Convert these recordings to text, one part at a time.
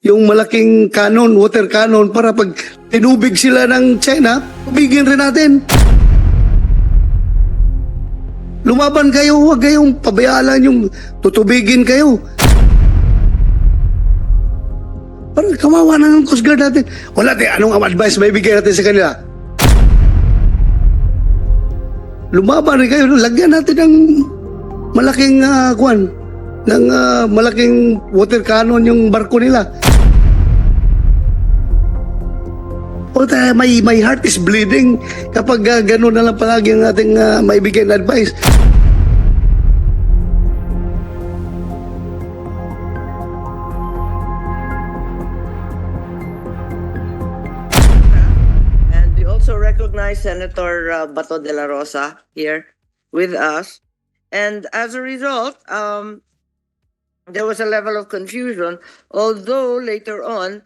yung malaking cannon, water cannon, para pag tinubig sila ng China, tubigin rin natin. Lumaban kayo, huwag kayong pabayaan yung tutubigin kayo. Parang kawawa na ng Coast Guard natin. Wala tayo, anong advice may bigay natin sa kanila? Lumaban rin kayo, lagyan natin ng malaking malaking water cannon yung barko nila. O tayo, my heart is bleeding kapag gano'n na lang palagi ang ating maibigay na advice. And we also recognize Senator Bato Dela Rosa here with us. And as a result, there was a level of confusion, although later on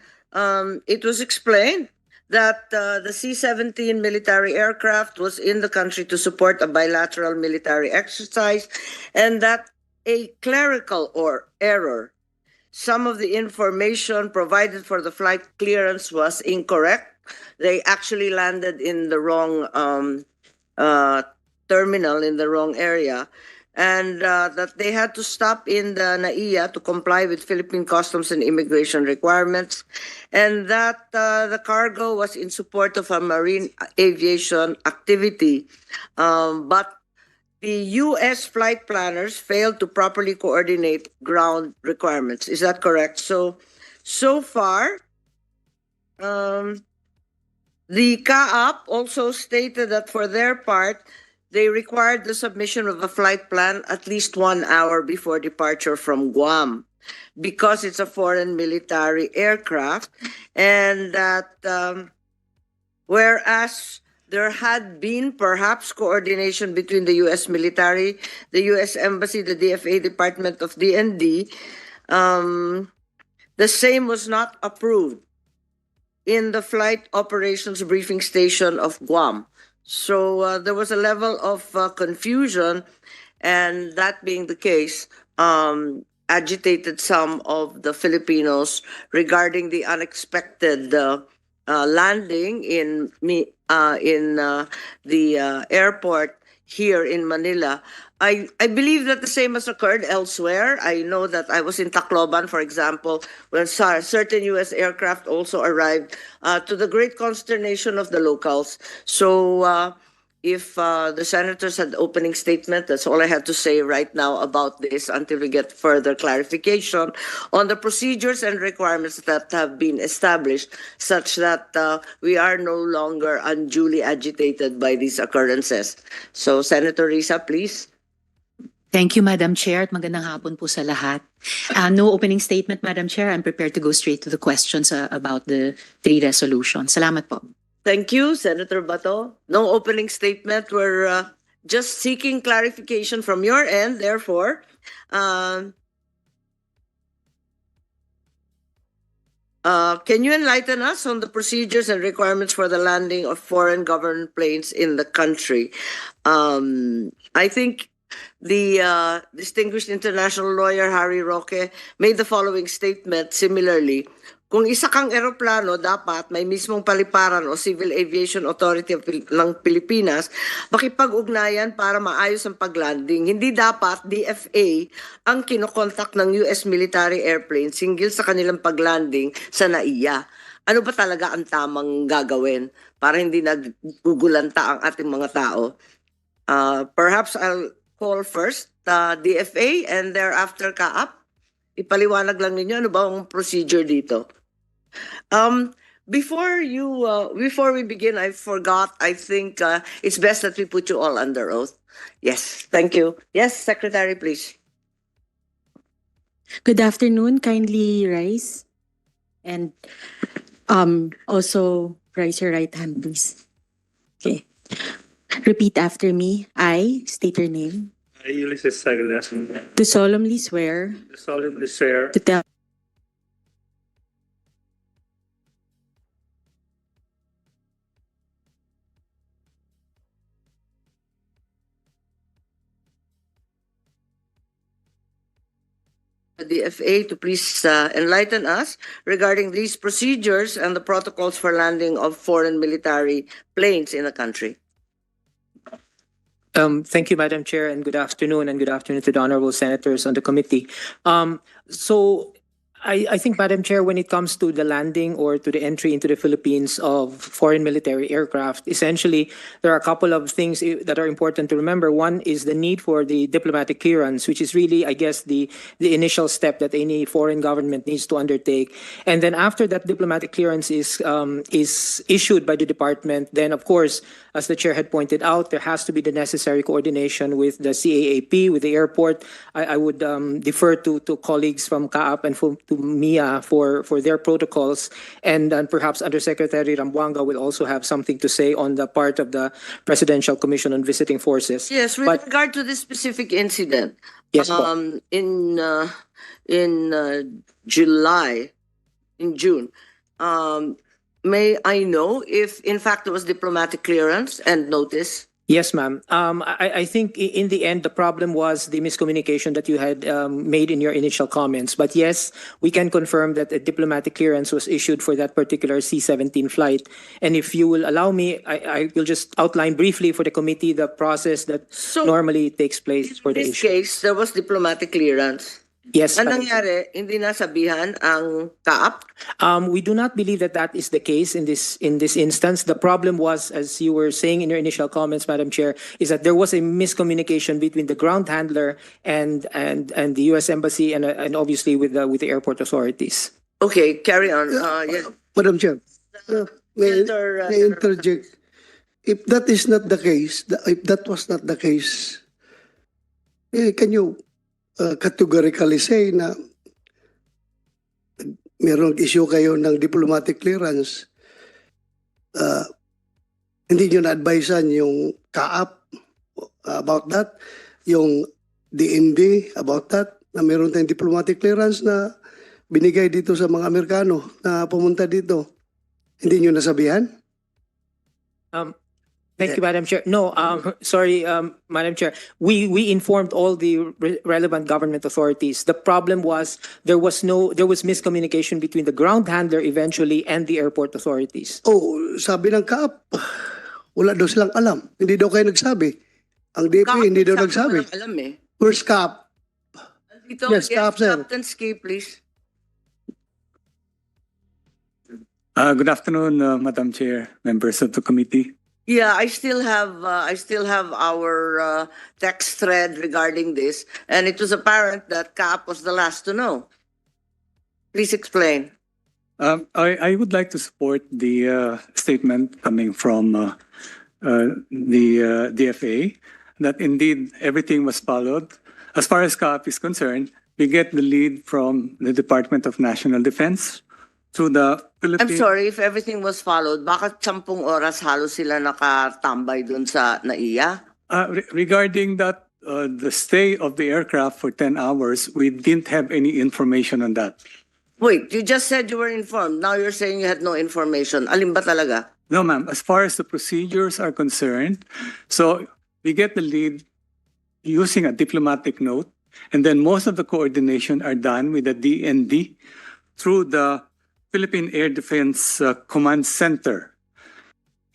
it was explained that the C-17 military aircraft was in the country to support a bilateral military exercise, and that a clerical error. Some of the information provided for the flight clearance was incorrect. They actually landed in the wrong terminal, in the wrong area, and that they had to stop in the NAIA to comply with Philippine customs and immigration requirements, and that the cargo was in support of a marine aviation activity. But the U.S. flight planners failed to properly coordinate ground requirements. Is that correct? So far, the CAAP also stated that for their part, they required the submission of a flight plan at least 1 hour before departure from Guam because it's a foreign military aircraft, and that whereas there had been perhaps coordination between the U.S. military, the U.S. Embassy, the DFA Department of DND, the same was not approved in the flight operations briefing station of Guam. So there was a level of confusion, and that being the case, agitated some of the Filipinos regarding the unexpected landing in the airport here in Manila. I believe that the same has occurred elsewhere. I know that I was in Tacloban, for example, when certain U.S. aircraft also arrived, to the great consternation of the locals. So if the senators had opening statement, that's all I have to say right now about this until we get further clarification on the procedures and requirements that have been established, such that we are no longer unduly agitated by these occurrences. So Senator Risa, please. Thank you, Madam Chair, at magandang hapon po sa lahat. No opening statement, Madam Chair. I'm prepared to go straight to the questions about the 3 resolutions. Salamat po. Thank you, Senator Bato. No opening statement. We're just seeking clarification from your end. Therefore, can you enlighten us on the procedures and requirements for the landing of foreign government planes in the country? I think the distinguished international lawyer Harry Roque made the following statement similarly. Kung isa kang eroplano, dapat may mismong paliparan o Civil Aviation Authority ng Pilipinas makipag-ugnayan para maayos ang paglanding. Hindi dapat DFA ang kinokontak ng US military airplane singgil sa kanilang paglanding sa NAIA. Ano ba talaga ang tamang gagawin para hindi nagugulanta ang ating mga tao? Perhaps I'll call first DFA and thereafter CAAP. Ipaliwanag lang ninyo ano ba ang procedure dito. Before we begin, I forgot. I think it's best that we put you all under oath. Yes, thank you. Yes, Secretary, please. Good afternoon. Kindly rise. And also raise your right hand, please. Okay. Repeat after me. I state your name. I, Ulysses Saglas, Do solemnly swear solemnly swear to tell the DFA to please enlighten us regarding these procedures and the protocols for landing of foreign military planes in the country. Thank you, Madam Chair, and good afternoon to the honorable senators on the committee. So I think, Madam Chair, when it comes to the landing or to the entry into the Philippines of foreign military aircraft, essentially, there are a couple of things that are important to remember. One is the need for the diplomatic clearance, which is really, I guess, the initial step that any foreign government needs to undertake. And then after that diplomatic clearance is issued by the department, then, of course, as the chair had pointed out, there has to be the necessary coordination with the CAAP, with the airport. I would defer to colleagues from CAAP and to MIA for their protocols. And perhaps Undersecretary Rambuanga will also have something to say on the part of the Presidential Commission on Visiting Forces. Yes, with But- regard to this specific incident, Yes, po. in July, in June, may I know if in fact there was diplomatic clearance and notice? Yes, ma'am. I think in the end, the problem was the miscommunication that you had made in your initial comments. But yes, we can confirm that a diplomatic clearance was issued for that particular C-17 flight. And if you will allow me, I will just outline briefly for the committee the process that So, normally takes place for in the this issue. case, there was diplomatic clearance. Yes, Ang Madam. nangyari, hindi nasabihan ang CAAP? We do not believe that that is the case in this instance. The problem was, as you were saying in your initial comments, Madam Chair, is that there was a miscommunication between the ground handler and the U.S. Embassy and obviously with the airport authorities. Okay, carry on. Yeah. Madam Chair, may, Senator, may interject. If that is not the case, if that was not the case, can you categorically say na merong issue kayo ng diplomatic clearance, hindi nyo na-advisean yung CAAP about that, yung DND about that, na meron tayong diplomatic clearance na binigay dito sa mga Amerikano na pumunta dito. Hindi nyo nasabihan? Thank you, Madam Chair. No, sorry, Madam Chair. We informed all the relevant government authorities. The problem was there was miscommunication between the ground handler eventually and the airport authorities. Oh, sabi ng CAAP, wala daw silang alam. Hindi daw kayo nagsabi. Ang DP CAAP, hindi daw sabi nagsabi. ko lang alam eh. Where's CAAP? Dito, Yes, CAAP, sir. Captain Ski, please. Good afternoon, Madam Chair, members of the committee. Yeah, I still have our text thread regarding this, and it was apparent that CAAP was the last to know. Please explain. I would like to support the statement coming from the DFA that indeed everything was followed. As far as CAAP is concerned, we get the lead from the Department of National Defense through the I'm Philippine. sorry if everything was followed. Bakit 10 oras halos sila nakatambay dun sa NAIA? Regarding that, the stay of the aircraft for 10 hours, we didn't have any information on that. Wait, you just said you were informed. Now you're saying you had no information. Alin ba talaga? No, ma'am. As far as the procedures are concerned, so we get the lead using a diplomatic note, and then most of the coordination are done with the DND through the Philippine Air Defense Command Center.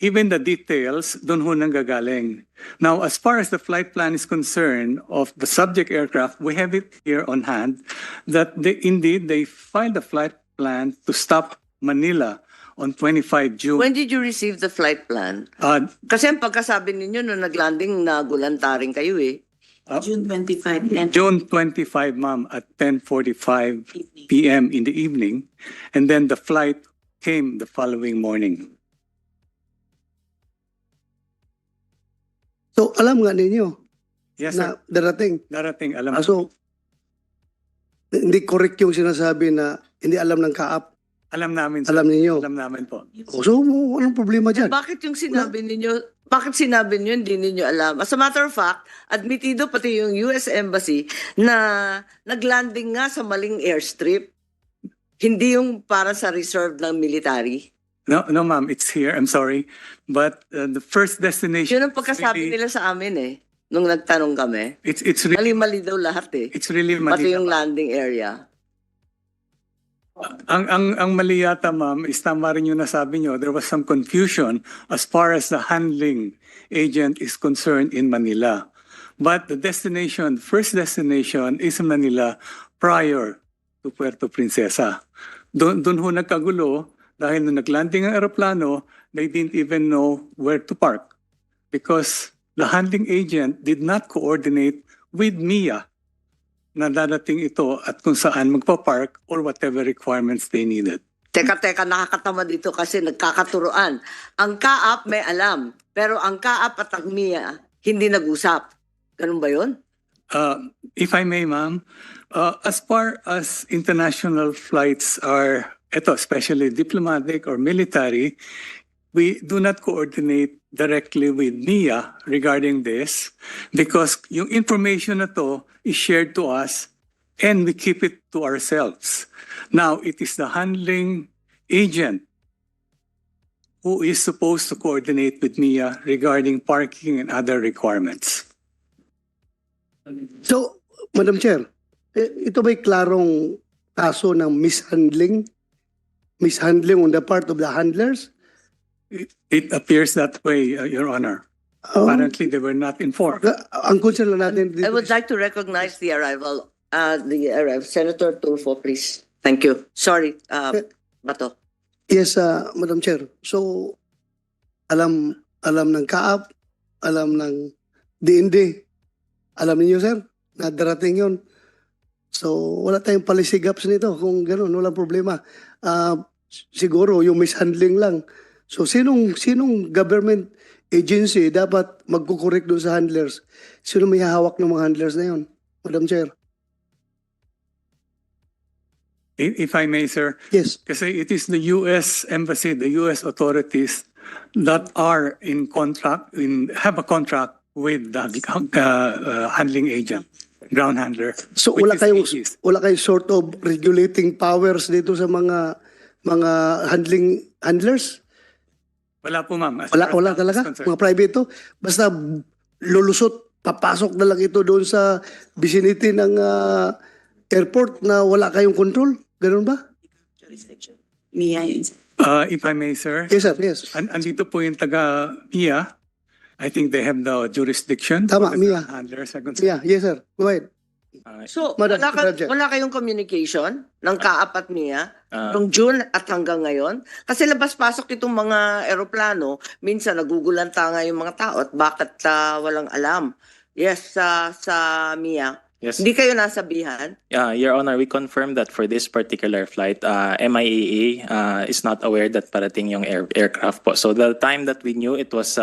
Even the details, doon ho nanggagaling. Now, as far as the flight plan is concerned of the subject aircraft, we have it here on hand that they filed a flight plan to stop Manila on 25 June. When did you receive the flight plan? Kasi ang pagkasabi ninyo nung naglanding, nagulanta rin kayo eh. June 25. June 25, ma'am, at 10:45 p.m. in the evening, and then the flight came the following morning. So, alam nga ninyo Yes, na sir. darating. Darating, alam So, hindi correct yung sinasabi na hindi alam ng CAAP. alam namin, sir. Alam ninyo. Alam namin po. So, anong problema dyan? Bakit yung sinabi ninyo, bakit sinabi niyo hindi ninyo alam? As a matter of fact, admitido pati yung US Embassy na naglanding nga sa maling airstrip. Hindi yung para sa reserve ng military. No, no, ma'am, it's here. I'm sorry. But the first destination. Yun ang pagkasabi really- nila sa amin eh. nung nagtanong kami. It's really Mali-mali daw lahat eh. it's really Pati mali. yung landing area. Ang mali yata, ma'am, is tama rin yung nasabi nyo. There was some confusion as far as the handling agent is concerned in Manila. But the destination, first destination is Manila prior to Puerto Princesa. Doon ho nagkagulo dahil nung naglanding ang aeroplano, they didn't even know where to park because the handling agent did not coordinate with MIA na dadating ito at kung saan magpa-park or whatever requirements they needed. Teka, nakakatama dito kasi nagkakaturoan. Ang kaap may alam, pero ang kaap at ang MIA hindi nag-usap. Ganun ba yun? If I may, ma'am, as far as international flights are, especially diplomatic or military, we do not coordinate directly with MIA regarding this because yung information na to is shared to us and we keep it to ourselves. Now, it is the handling agent who is supposed to coordinate with MIA regarding parking and other requirements. So, Madam Chair, ito ba'y klarong kaso ng mishandling? Mishandling on the part of the handlers? It appears that way, Your Honor. Apparently, they were not informed. Ang concern lang natin I dito would like to recognize the arrival. Senator Tulfo, please. Thank you. Sorry, Bato. Yes, Madam Chair. So, alam ng kaap, alam ng DND, alam niyo sir, na darating yun. So, wala tayong palisigaps nito kung gano'n, walang problema. Siguro yung mishandling lang. So, sinong government agency dapat magkukorek doon sa handlers? Sino may hawak ng mga handlers na yun, Madam Chair? If I may, sir. Yes. Kasi it is the U.S. Embassy, the U.S. authorities that are in contract, have a contract with the handling agent, ground handler. So which wala is AGs. kayong sort of regulating powers dito sa mga handlers? Wala po, ma'am. As Wala far as wala that is talaga. concerned. Mga private to. Basta lulusot, papasok na lang ito doon sa vicinity ng airport na wala kayong control. Ganun ba? Jurisdiction. Mia yun. If I may, sir. Yes sir, yes. Andito po yung taga-MIA. I think they have the jurisdiction. Tama, for the MIA. ground handlers. Yeah, yes sir. Go ahead. So, Madam wala, Chair. wala kayong communication ng kaap at MIA from June at hanggang ngayon? Kasi labas-pasok itong mga eroplano, minsan nagugulanta nga yung mga tao at bakit walang alam. Yes, sa MIA. Yes. Hindi kayo nasabihan? Your Honor, we confirm that for this particular flight, MIAA is not aware that parating yung aircraft po. So the time that we knew it was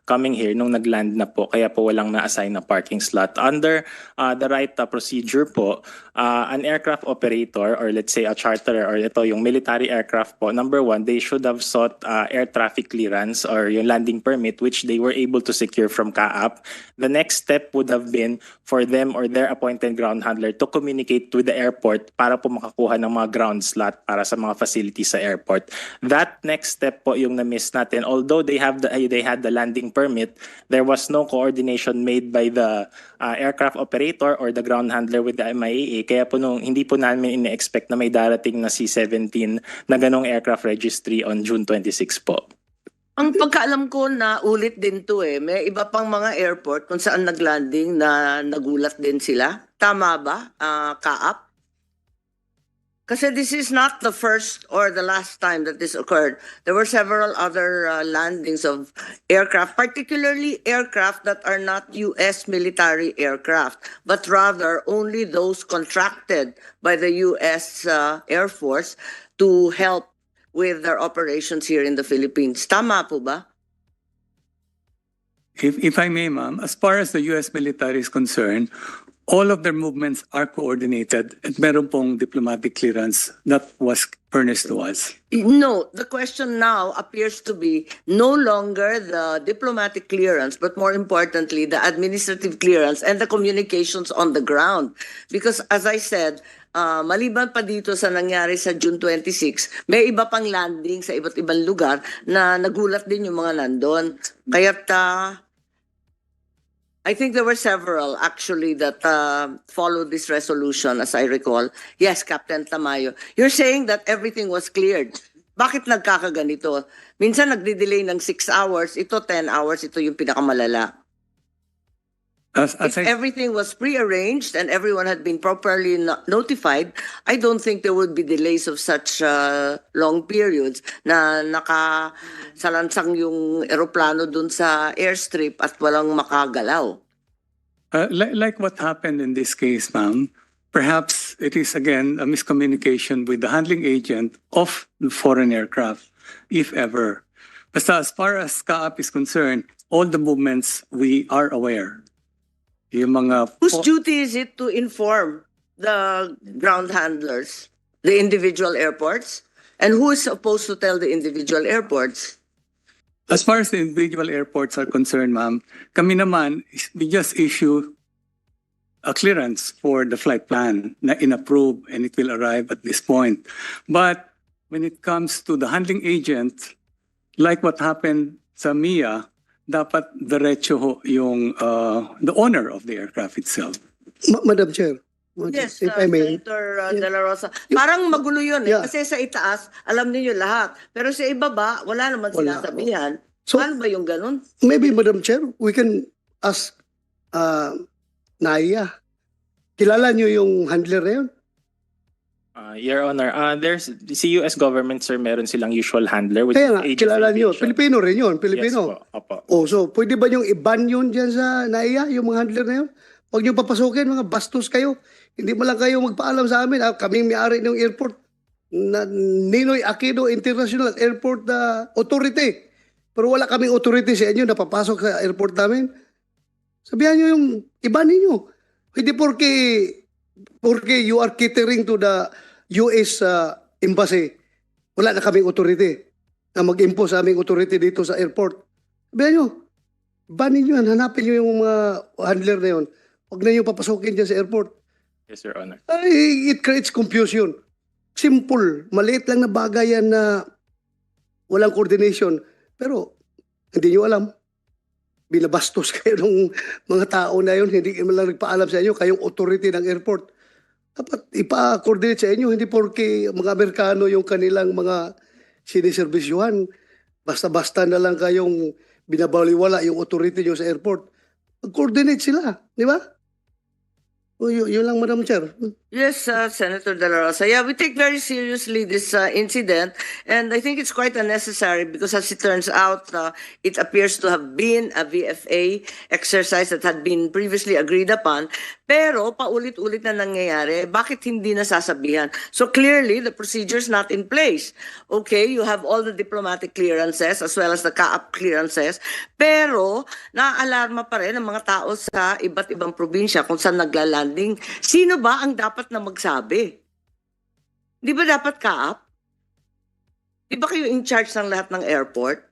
coming here nung nagland na po, kaya po walang na-assign na parking slot. Under the right procedure po, an aircraft operator or let's say a charterer or ito yung military aircraft po, number one, they should have sought air traffic clearance or yung landing permit which they were able to secure from CAAP. The next step would have been for them or their appointed ground handler to communicate with the airport para po makakuha ng mga ground slot para sa mga facilities sa airport. That next step po yung na-miss natin. Although they had the landing permit, there was no coordination made by the aircraft operator or the ground handler with the MIAA. Kaya po hindi po namin ine-expect na may darating na C-17 na ganong aircraft registry on June 26 po. Ang pagkaalam ko na ulit din to may iba pang mga airport kung saan naglanding na nagulat din sila. Tama ba, Kaap? Kasi this is not the first or the last time that this occurred. There were several other landings of aircraft, particularly aircraft that are not U.S. military aircraft, but rather only those contracted by the U.S. Air Force to help with their operations here in the Philippines. Tama po ba? If I may, ma'am, as far as the U.S. military is concerned, all of their movements are coordinated at meron pong diplomatic clearance that was furnished to us. No, the question now appears to be no longer the diplomatic clearance, but more importantly, the administrative clearance and the communications on the ground. Because as I said, maliban pa dito sa nangyari sa June 26, may iba pang landing sa iba't ibang lugar na nagulat din yung mga nandun. Kaya't I think there were several actually that followed this resolution, as I recall. Yes, Captain Tamayo. You're saying that everything was cleared. Bakit nagkakaganito? Minsan nagdi-delay ng 6 hours, ito 10 hours, ito yung pinakamalala. As If I everything was prearranged and everyone had been properly notified, I don't think there would be delays of such long periods na nakasalansang yung eroplano dun sa airstrip at walang makagalaw. like what happened in this case, ma'am, perhaps it is again a miscommunication with the handling agent of the foreign aircraft, if ever. Basta as far as CAAP is concerned, all the movements we are aware. Yung mga Whose duty is it to inform the ground handlers, the individual airports? And who is supposed to tell the individual airports? As far as the individual airports are concerned, ma'am, kami naman, we just issue a clearance for the flight plan na inapprove and it will arrive at this point. But when it comes to the handling agent, like what happened sa MIA, dapat diretso ho yung the owner of the aircraft itself. Madam Chair, Yes, if I may. Senator Dela Rosa. Parang magulo yun eh. Yeah. Kasi sa itaas, alam niyo lahat. Pero sa ibaba, wala naman Wala. sinasabihan. So- Paano ba yung ganun? Maybe, Madam Chair, we can ask Naya. Kilala niyo yung handler na yun? Your Honor, there's si US government, sir, meron silang usual handler which Kaya nga, is Age of kilala niyo. Aviation. Pilipino rin yun, Yes Pilipino. po, opo. Oh, so pwede ba yung i-ban yun dyan sa NAIA, yung mga handler na yun? Huwag niyo papasukin, mga bastos kayo. Hindi mo lang kayo magpaalam sa amin. Kaming may-ari ng airport. Ninoy Aquino International Airport Authority. Pero wala kaming authority sa inyo na papasok sa airport namin. Sabihan niyo yung iba ninyo. Hindi porque you are catering to the US embassy. Wala na kaming authority na mag-impose sa aming authority dito sa airport. Sabihan nyo, banin nyo yan, hanapin nyo yung mga handler na yun. Huwag na nyo papasukin dyan sa airport. Yes, Your Honor. Ay, it creates confusion. Simple, maliit lang na bagay yan na walang coordination. Pero, hindi nyo alam. Binabastos kayo ng mga tao na yun, hindi mo lang nagpaalam sa inyo, kayong authority ng airport. Dapat ipa-coordinate sa inyo, hindi porke mga Amerikano yung kanilang mga siniservisyuhan. Basta-basta na lang kayong binabaliwala yung authority nyo sa airport. Mag-coordinate sila, di ba? O, yun lang, Madam Chair. Yes, Senator Dela Rosa. Yeah, we take very seriously this incident, and I think it's quite unnecessary because, as it turns out, it appears to have been a VFA exercise that had been previously agreed upon. Pero paulit-ulit na nangyayari, bakit hindi nasasabihan? So clearly, the procedure is not in place. Okay, you have all the diplomatic clearances as well as the CAAP clearances, pero naaalarma pa rin ang mga tao sa iba't ibang probinsya kung saan naglalanding. Sino ba ang dapat na magsabi? Di ba dapat CAAP? Di ba kayo in charge ng lahat ng airport?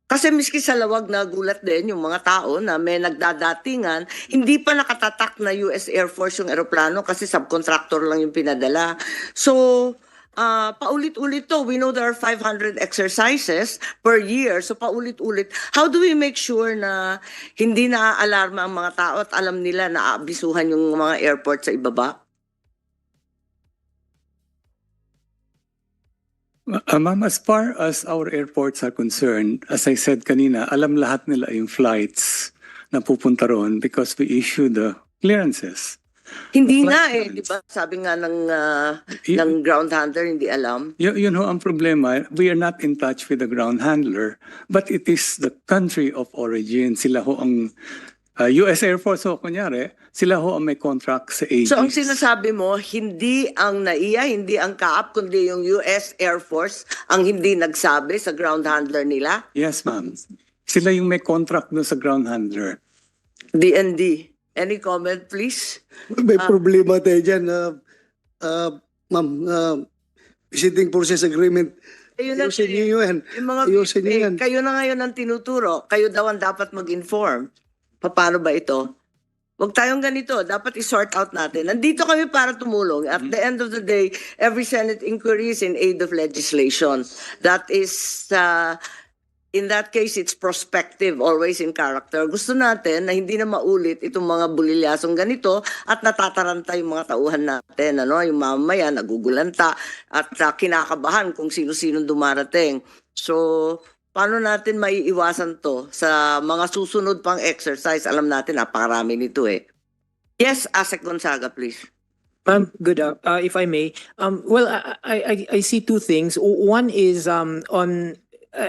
Kasi miski sa lawag na gulat din yung mga tao na may nagdadatingan, hindi pa nakatatak na US Air Force yung eroplano kasi subcontractor lang yung pinadala. So, paulit-ulit to. We know there are 500 exercises per year. So, paulit-ulit. How do we make sure na hindi na-alarma ang mga tao at alam nila na aabisuhan yung mga airport sa ibaba? Ma'am, as far as our airports are concerned, as I said kanina, alam lahat nila yung flights na pupunta ron because we issue the clearances. Hindi Flight nga plans. di ba? Sabi nga ng ground handler, hindi alam. Yun ho ang problema. We are not in touch with the ground handler, but it is the country of origin. Sila ho ang US Air Force ho, kunyari, sila ho ang may contract sa AGs. So ang sinasabi mo, hindi ang NAIA, hindi ang CAAP, kundi yung US Air Force ang hindi nagsabi sa ground handler nila? Yes, ma'am. Sila yung may contract doon sa ground handler. DND. Any comment, please? May problema tayo dyan, ma'am. Visiting Process Agreement. Ayun na, Ayusin niyo yan. yung mga Ayusin niyo yan. kayo na ngayon ang tinuturo. Kayo daw ang dapat mag-inform. Paano ba ito? Huwag tayong ganito. Dapat i-sort out natin. Nandito kami para tumulong. At the end of the day, every Senate inquiry is in aid of legislation. That is in that case, it's prospective, always in character. Gusto natin na hindi na maulit itong mga bulilyasong ganito at natataranta yung mga tauhan natin. Ano? Yung mamaya nagugulanta at kinakabahan kung sino-sino dumarating. So, paano natin maiiwasan to sa mga susunod pang exercise? Alam natin, napakarami nito eh. Yes, Asek Gonzaga, please. Good. If I may, well, I see two things. One is on.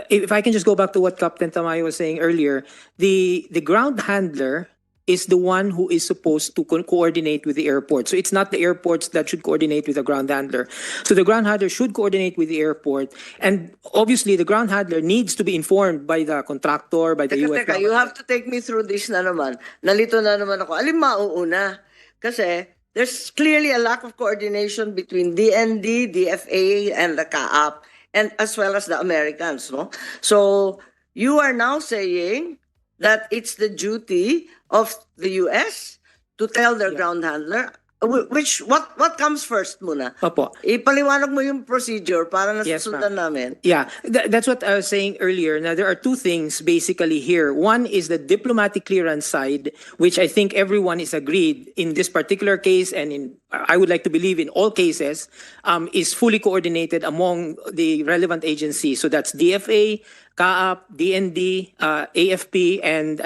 If I can just go back to what Captain Tamayo was saying earlier, the ground handler is the one who is supposed to coordinate with the airport. So it's not the airports that should coordinate with the ground handler. So the ground handler should coordinate with the airport, and obviously the ground handler needs to be informed by the contractor, by the US Teka, you have to take me through this na naman. Nalito na naman ako. Alin mauuna? Kasi there's clearly a lack of coordination between DND, DFA, and the CAAP, and as well as the Americans, no? So you are now saying that it's the duty of the US to tell their ground handler, what comes first muna? Opo. Ipaliwanag mo yung procedure para Yes, nasusundan namin. Yeah, that's what I was saying earlier. Now, there are two things basically here. One is the diplomatic clearance side, which I think everyone is agreed in this particular case, and I would like to believe in all cases, is fully coordinated among the relevant agencies. So that's DFA, CAAP, DND, AFP, and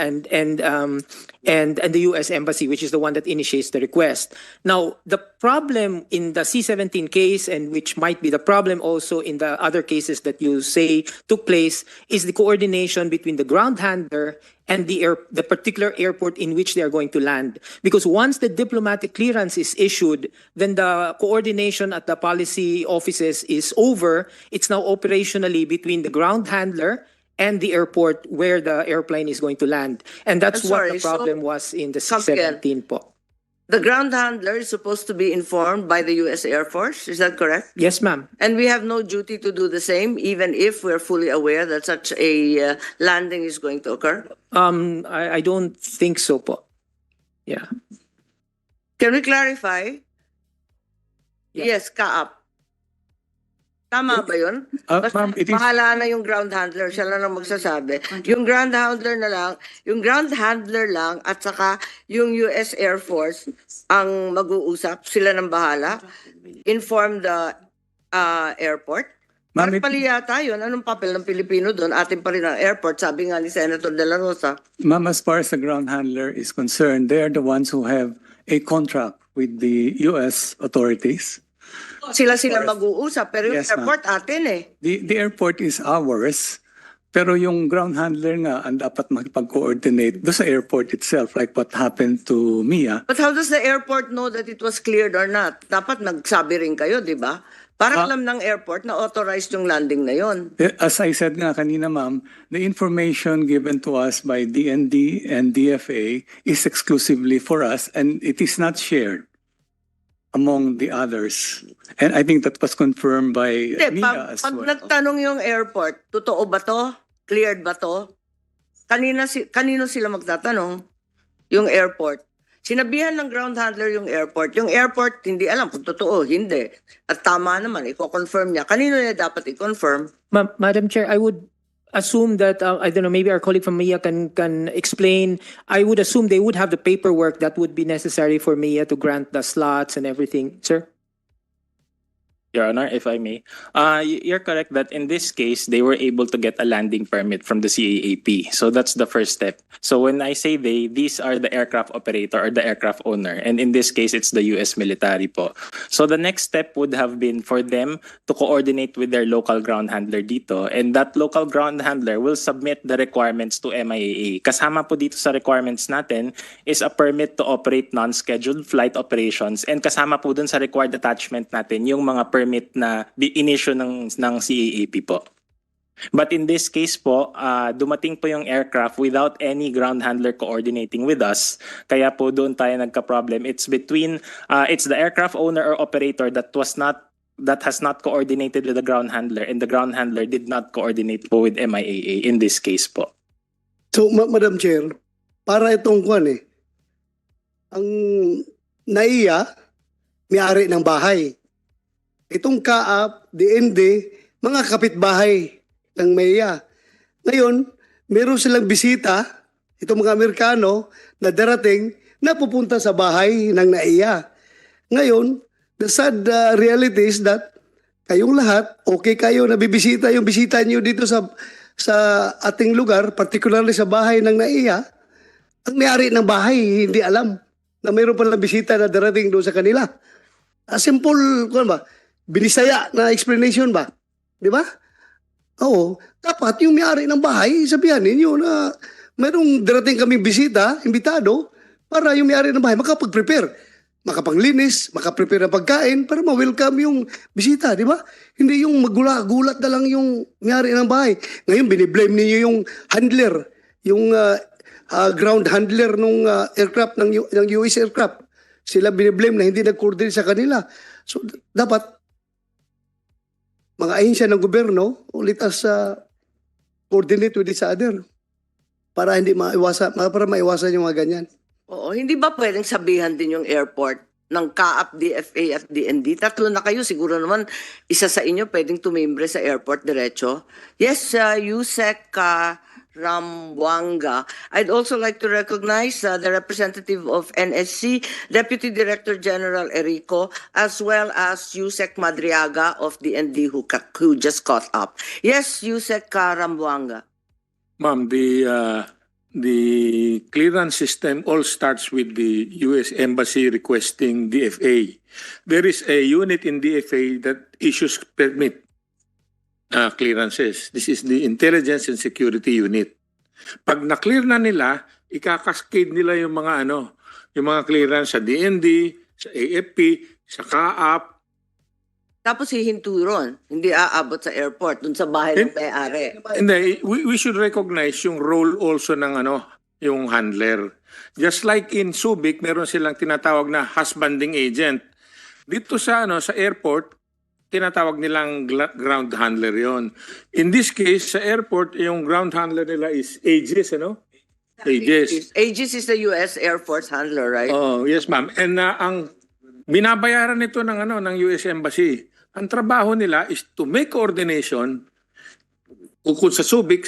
the U.S. Embassy, which is the one that initiates the request. Now, the problem in the C-17 case, and which might be the problem also in the other cases that you say took place, is the coordination between the ground handler and the particular airport in which they are going to land. Because once the diplomatic clearance is issued, then the coordination at the policy offices is over. It's now operationally between the ground handler and the airport where the airplane is going to land. And that's I'm what sorry, the so, problem was in the Kapil, C-17 po. The ground handler is supposed to be informed by the U.S. Air Force. Is that correct? Yes, ma'am. And we have no duty to do the same, even if we're fully aware that such a landing is going to occur? I don't think so po. Yeah. Can we clarify? Yeah. Yes, CAAP. Tama ba yun? Basta Ma'am, it is- bahala na yung ground handler, siya lang ang magsasabi. Yung ground handler na lang, yung ground handler lang at saka yung US Air Force ang mag-uusap, sila nang bahala. Inform the airport. Ma'am, Pali yata yun. Anong papel ng Pilipino doon? Atin pa rin ang airport, sabi nga ni Senator Dela Rosa. Ma'am, as far as the ground handler is concerned, they are the ones who have a contract with the U.S. authorities. Sila mag-uusap, pero yung Yes, ma'am. airport atin eh. The airport is ours, pero yung ground handler nga ang dapat makipag-coordinate do sa airport itself, like what happened to Mia. But how does the airport know that it was cleared or not? Dapat nagsabi rin kayo, di ba? Para alam ng airport na authorized yung landing na yon. As I said nga kanina, ma'am, the information given to us by DND and DFA is exclusively for us, and it is not shared among the others. And I think that was confirmed by Hindi, Mia as pag well. nagtanong yung airport, totoo ba to? Cleared ba to? Kanino sila magtatanong? Yung airport. Sinabihan ng ground handler yung airport. Yung airport, hindi alam kung totoo, hindi. At tama naman, i-confirm niya. Kanino niya dapat i-confirm? Madam Chair, I would assume that, I don't know, maybe our colleague from MIA can explain. I would assume they would have the paperwork that would be necessary for MIA to grant the slots and everything. Sir? Your Honor, if I may. You're correct that in this case, they were able to get a landing permit from the CAAP. So that's the first step. So when I say they, these are the aircraft operator or the aircraft owner. And in this case, it's the US military po. So the next step would have been for them to coordinate with their local ground handler dito. And that local ground handler will submit the requirements to MIAA. Kasama po dito sa requirements natin is a permit to operate non-scheduled flight operations. And kasama po dun sa required attachment natin yung mga permit na in-issue ng CAAP po. But in this case po, dumating po yung aircraft without any ground handler coordinating with us. Kaya po doon tayo nagka-problem. It's between, it's the aircraft owner or operator that has not coordinated with the ground handler, and the ground handler did not coordinate po with MIAA in this case po. So, Madam Chair, para itong kwan ang NAIA, may-ari ng bahay. Itong CAAP, DND, mga kapitbahay ng NAIA. Ngayon, meron silang bisita, itong mga Amerikano na darating na pupunta sa bahay ng NAIA. Ngayon, the sad reality is that kayong lahat, okay kayo na bibisita yung bisita niyo dito sa ating lugar, particularly sa bahay ng NAIA. Ang may-ari ng bahay hindi alam na mayroon palang bisita na darating doon sa kanila. Simple, kung ba? Binisaya na explanation ba? Di ba? Oo. Dapat yung may-ari ng bahay, sabihan ninyo na mayroong darating kaming bisita, imbitado, para yung may-ari ng bahay makapag-prepare. Makapanglinis, makaprepare ng pagkain para ma-welcome yung bisita, di ba? Hindi yung magulat na lang yung may-ari ng bahay. Ngayon, biniblame ninyo yung handler, yung ground handler ng aircraft, ng US aircraft. Sila biniblame na hindi nag-coordinate sa kanila. So, dapat mga ahensya ng gobyerno, ulit as coordinate with each other para maiwasan yung mga ganyan. Oo, hindi ba pwedeng sabihan din yung airport ng CAAP, DFA at DND? Tatlo na kayo, siguro naman isa sa inyo pwedeng tumimbre sa airport diretso. Yes, Yusek Rambuanga. I'd also like to recognize the representative of NSC, Deputy Director General Erico, as well as Yusek Madriaga of DND who just caught up. Yes, Yusek Rambuanga. Ma'am, the clearance system all starts with the U.S. Embassy requesting DFA. There is a unit in DFA that issues permit clearances. This is the Intelligence and Security Unit. Pag na-clear na nila, ikakaskade nila yung mga yung mga clearance sa DND, sa AFP, sa CAAP. Tapos hihinto ron, hindi aabot sa airport, dun sa bahay ng may-ari. Hindi, we should recognize yung role also ng yung handler. Just like in Subic, meron silang tinatawag na husbanding agent. Dito sa sa airport, tinatawag nilang ground handler yon. In this case, sa airport, yung ground handler nila is Aegis, Aegis. Aegis is the US Air Force handler, right? Oh, yes ma'am. And ang binabayaran nito ng US Embassy, ang trabaho nila is to make coordination. Kung sa Subic,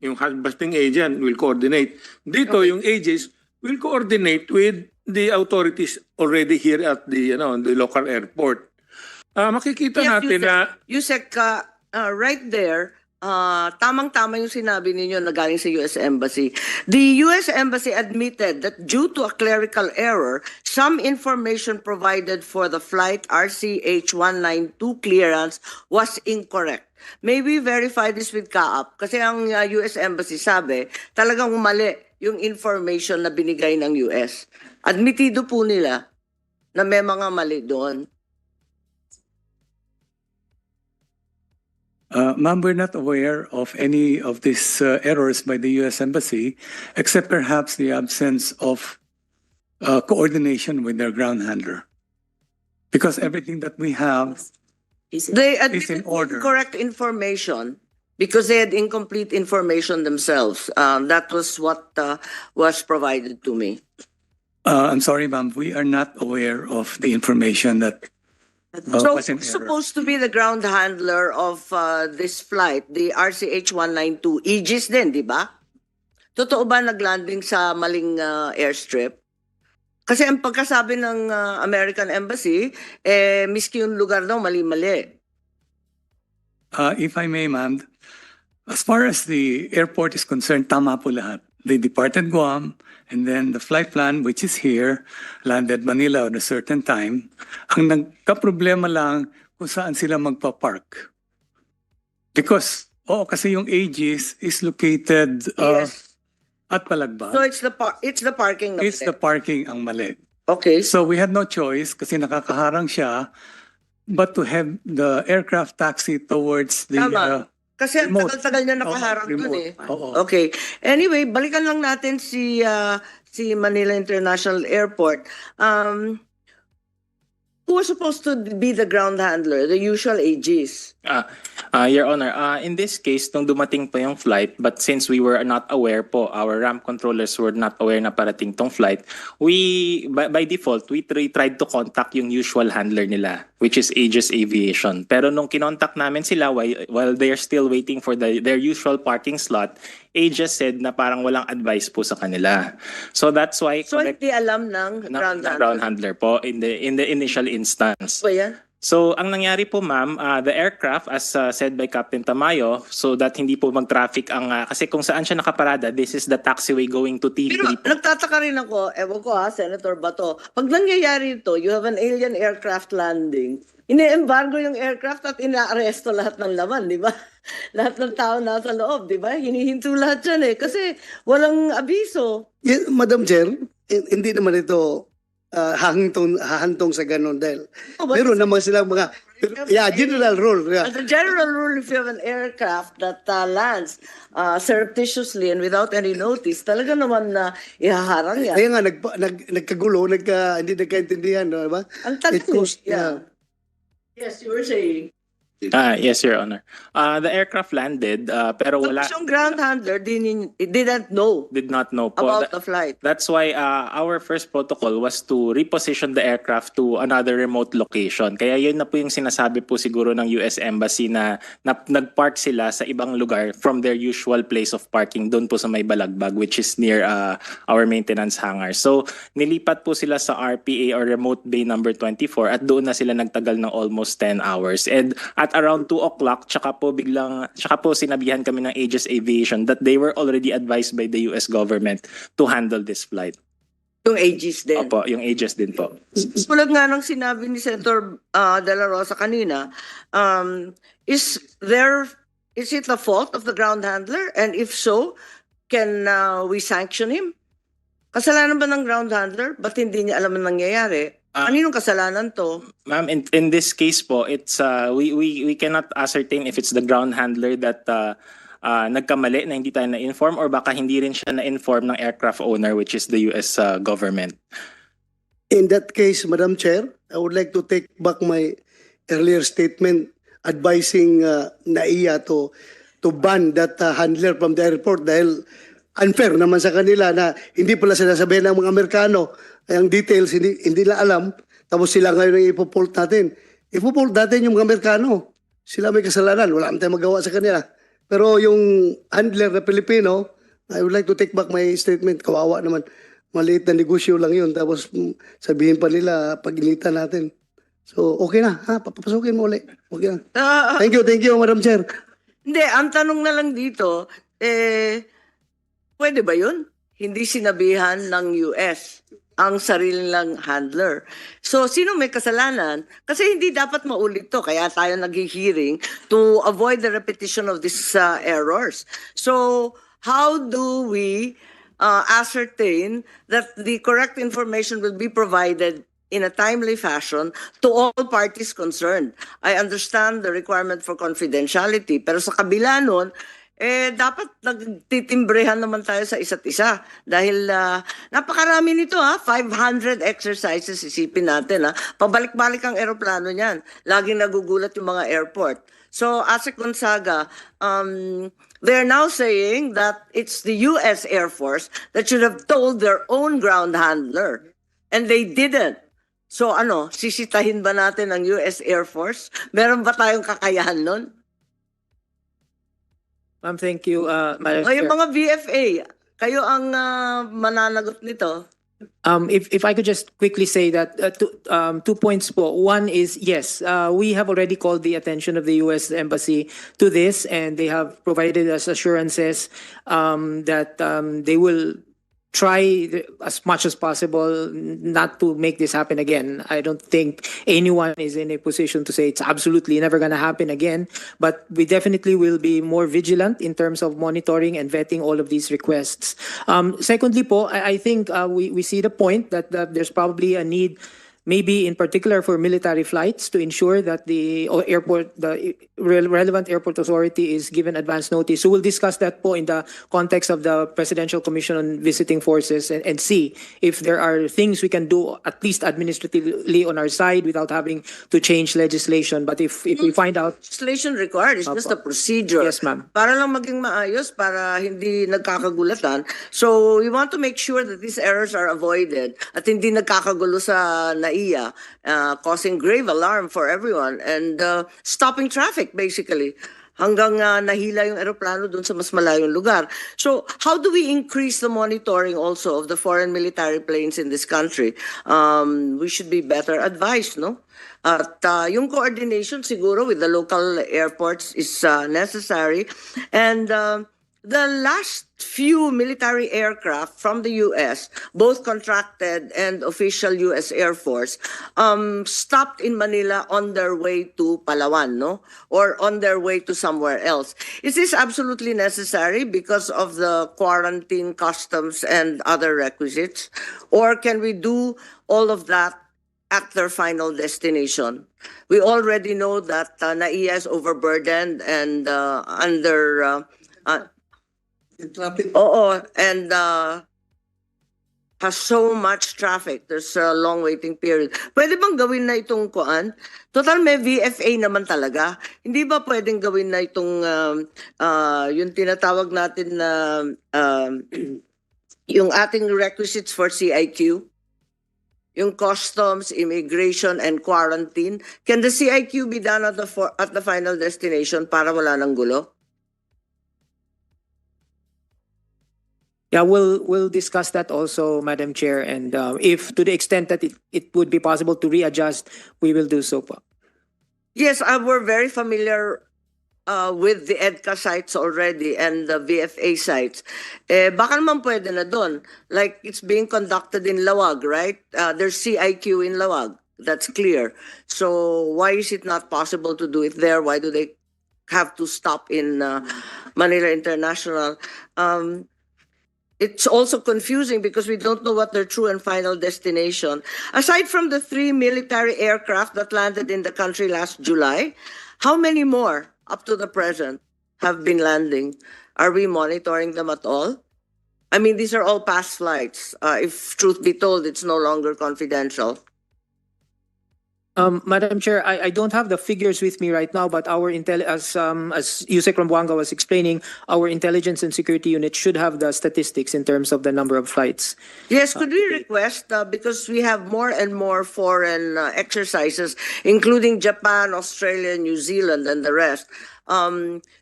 yung husbanding agent will coordinate. Dito, yung Aegis will coordinate with the authorities already here at the the local airport. Makikita natin na Yusek, right there, tamang-tama yung sinabi ninyo na galing sa US Embassy. The US Embassy admitted that due to a clerical error, some information provided for the flight RCH-192 clearance was incorrect. May we verify this with CAAP? Kasi ang US Embassy sabi, talagang mali yung information na binigay ng US. Admitido po nila na may mga mali doon. Ma'am, we're not aware of any of these errors by the U.S. Embassy, except perhaps the absence of coordination with their ground handler. Because everything that we have They is admitted in order. incorrect information because they had incomplete information themselves. That was what was provided to me. I'm sorry, ma'am, we are not aware of the information that So was in who's error. supposed to be the ground handler of this flight, the RCH-192? Aegis din, di ba? Totoo ba naglanding sa maling airstrip? Kasi ang pagkasabi ng American Embassy, miski yung lugar daw mali-mali. If I may, ma'am, as far as the airport is concerned, tama po lahat. They departed Guam, and then the flight plan, which is here, landed Manila at a certain time. Ang nagka-problema lang kung saan sila magpa-park. Because, kasi yung Aegis is located Yes. at Palagba. So it's the parking na It's the parking ang mali. Okay. So we had no choice kasi nakakaharang siya but to have the aircraft taxi towards the Tama. Kasi ang remote. tagal-tagal niya nakaharang dun remote. eh. Oo. Okay. Anyway, balikan lang natin si Manila International Airport. Who was supposed to be the ground handler? The usual Aegis. Your Honor, in this case, nung dumating po yung flight, but since we were not aware po, our ramp controllers were not aware na parating tong flight, we, by default, we tried to contact yung usual handler nila, which is Aegis Aviation. Pero nung kinontak namin sila while they're still waiting for their usual parking slot, Aegis said na parang walang advice po sa kanila. So that's why So hindi alam ng ground handler. ground handler po in the initial instance. Ba yan? So, ang nangyari po ma'am, the aircraft as said by Captain Tamayo, so that hindi po mag-traffic ang, kasi kung saan siya nakaparada, this is the taxiway going to Pero T3 po. nagtataka rin ako, ewan ko Senator Bato, pag nangyayari ito, you have an alien aircraft landing, ine-embargo yung aircraft at ina-aresto lahat ng laman, di ba? Lahat ng tao nasa loob, di ba? Hinihinto lahat yan kasi walang abiso. Yeah, Madam Chair, hindi naman ito hahantong sa ganun dahil meron naman silang mga general rule. Yeah. As a general rule, if you have an aircraft that lands surreptitiously and without any notice, talaga naman na ihaharang yan. Kaya nga nagkagulo, hindi nagkaintindihan, di ba? Ang tagal. It goes, Yeah. Yes, you were saying. Yes, Your Honor. The aircraft landed, pero wala, Tapos yung ground handler didn't know did not know po. about the flight. That's why our first protocol was to reposition the aircraft to another remote location. Kaya yun na po yung sinasabi po siguro ng US Embassy na nagpark sila sa ibang lugar from their usual place of parking doon po sa may Balagbag, which is near our maintenance hangar. So nilipat po sila sa RPA or Remote Bay number 24 at doon na sila nagtagal ng almost 10 hours. And at around 2 o'clock, tsaka po sinabihan kami ng Aegis Aviation that they were already advised by the US government to handle this flight. Yung Aegis din. Opo, yung Aegis din po. Tulad nga ng sinabi ni Senator Dela Rosa kanina, is it the fault of the ground handler? And if so, can we sanction him? Kasalanan ba ng ground handler? Ba't hindi niya alam ang nangyayari? Aninong kasalanan to? Ma'am, in this case po, it's we cannot ascertain if it's the ground handler that nagkamali na hindi tayo na-inform or baka hindi rin siya na-inform ng aircraft owner, which is the US government. In that case, Madam Chair, I would like to take back my earlier statement advising NAIA to ban that handler from the airport dahil unfair naman sa kanila na hindi pala sinasabihan ng mga Amerikano ang details, hindi na alam, tapos sila ngayon ang ipopolt natin. Ipopolt natin yung mga Amerikano. Sila may kasalanan, wala naman tayong magawa sa kanila. Pero yung handler na Pilipino, I would like to take back my statement. Kawawa naman, maliit na negosyo lang yun. Tapos sabihin pa nila, pag-initan natin. So, okay na, papapasukin mo ulit. Okay na. Thank you, Madam Chair. Hindi, ang tanong na lang dito, pwede ba yun? Hindi sinabihan ng US ang sarili lang handler. So, sino may kasalanan? Kasi hindi dapat maulit to. Kaya tayo nag-hearing to avoid the repetition of these errors. So, how do we ascertain that the correct information will be provided in a timely fashion to all parties concerned? I understand the requirement for confidentiality, pero sa kabila nun, dapat nagtitimbrehan naman tayo sa isa't isa. Dahil napakarami nito 500 exercises isipin natin Pabalik-balik ang eroplano niyan. Laging nagugulat yung mga airport. So, Asek Gonzaga, they're now saying that it's the US Air Force that should have told their own ground handler. And they didn't. So sisitahin ba natin ang US Air Force? Meron ba tayong kakayahan nun? Ma'am, thank you, Madam Yung Chair. mga VFA, kayo ang mananagot nito. If I could just quickly say that 2 points po. One is, yes, we have already called the attention of the U.S. Embassy to this, and they have provided us assurances that they will try as much as possible not to make this happen again. I don't think anyone is in a position to say it's absolutely never going to happen again, but we definitely will be more vigilant in terms of monitoring and vetting all of these requests. Secondly po, I think we see the point that there's probably a need maybe in particular for military flights to ensure that the relevant airport authority is given advance notice. So we'll discuss that po in the context of the Presidential Commission on Visiting Forces and see if there are things we can do at least administratively on our side without having to change legislation. But if we find out, Legislation required is just a procedure. yes, ma'am. Para lang maging maayos, para hindi nagkakagulatan. So we want to make sure that these errors are avoided at hindi nagkakagulo sa NAIA, causing grave alarm for everyone and stopping traffic basically. Hanggang nahila yung eroplano dun sa mas malayong lugar. So how do we increase the monitoring also of the foreign military planes in this country? We should be better advised, no? At yung coordination siguro with the local airports is necessary. And the last few military aircraft from the U.S., both contracted and official U.S. Air Force, stopped in Manila on their way to Palawan, no? Or on their way to somewhere else. Is this absolutely necessary because of the quarantine, customs, and other requisites? Or can we do all of that at their final destination? We already know that NAIA is overburdened and and has so much traffic. There's a long waiting period. Pwede bang gawin na itong kuan? Total may VFA naman talaga. Hindi ba pwedeng gawin na itong yung tinatawag natin na yung ating requisites for CIQ? Yung customs, immigration, and quarantine. Can the CIQ be done at the final destination para wala nang gulo? Yeah, we'll discuss that also, Madam Chair, and if to the extent that it would be possible to readjust, we will do so po. Yes, we're very familiar with the EDCA sites already and the VFA sites. Baka naman pwede na doon. Like it's being conducted in Lawag, right? There's CIQ in Lawag. That's clear. So why is it not possible to do it there? Why do they have to stop in Manila International? It's also confusing because we don't know what their true and final destination. Aside from the 3 military aircraft that landed in the country last July, how many more up to the present have been landing? Are we monitoring them at all? I mean, these are all past flights. If truth be told, it's no longer confidential. Madam Chair, I don't have the figures with me right now, but our as Yusek Rambuanga was explaining, our intelligence and security unit should have the statistics in terms of the number of flights. Yes, could we request, because we have more and more foreign exercises, including Japan, Australia, New Zealand, and the rest.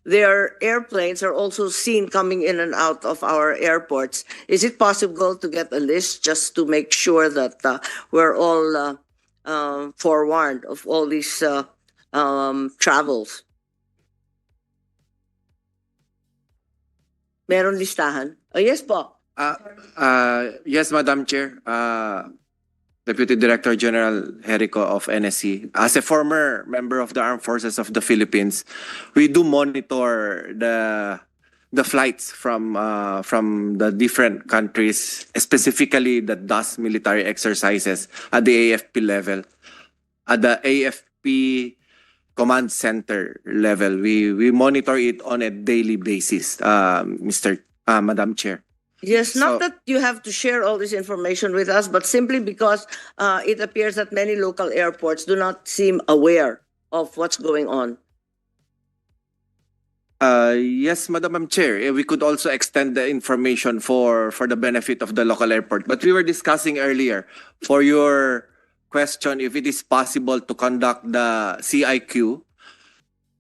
Their airplanes are also seen coming in and out of our airports. Is it possible to get a list just to make sure that we're all forewarned of all these travels? Meron listahan? Oh, yes po. Yes, Madam Chair. Deputy Director General Jericho of NSC. As a former member of the Armed Forces of the Philippines, we do monitor the flights from the different countries, specifically that does military exercises at the AFP level. At the AFP command center level, we monitor it on a daily basis, Madam Chair. Yes, not So- that you have to share all this information with us, but simply because it appears that many local airports do not seem aware of what's going on. Yes, Madam Chair. We could also extend the information for the benefit of the local airport. But we were discussing earlier, for your question, if it is possible to conduct the CIQ,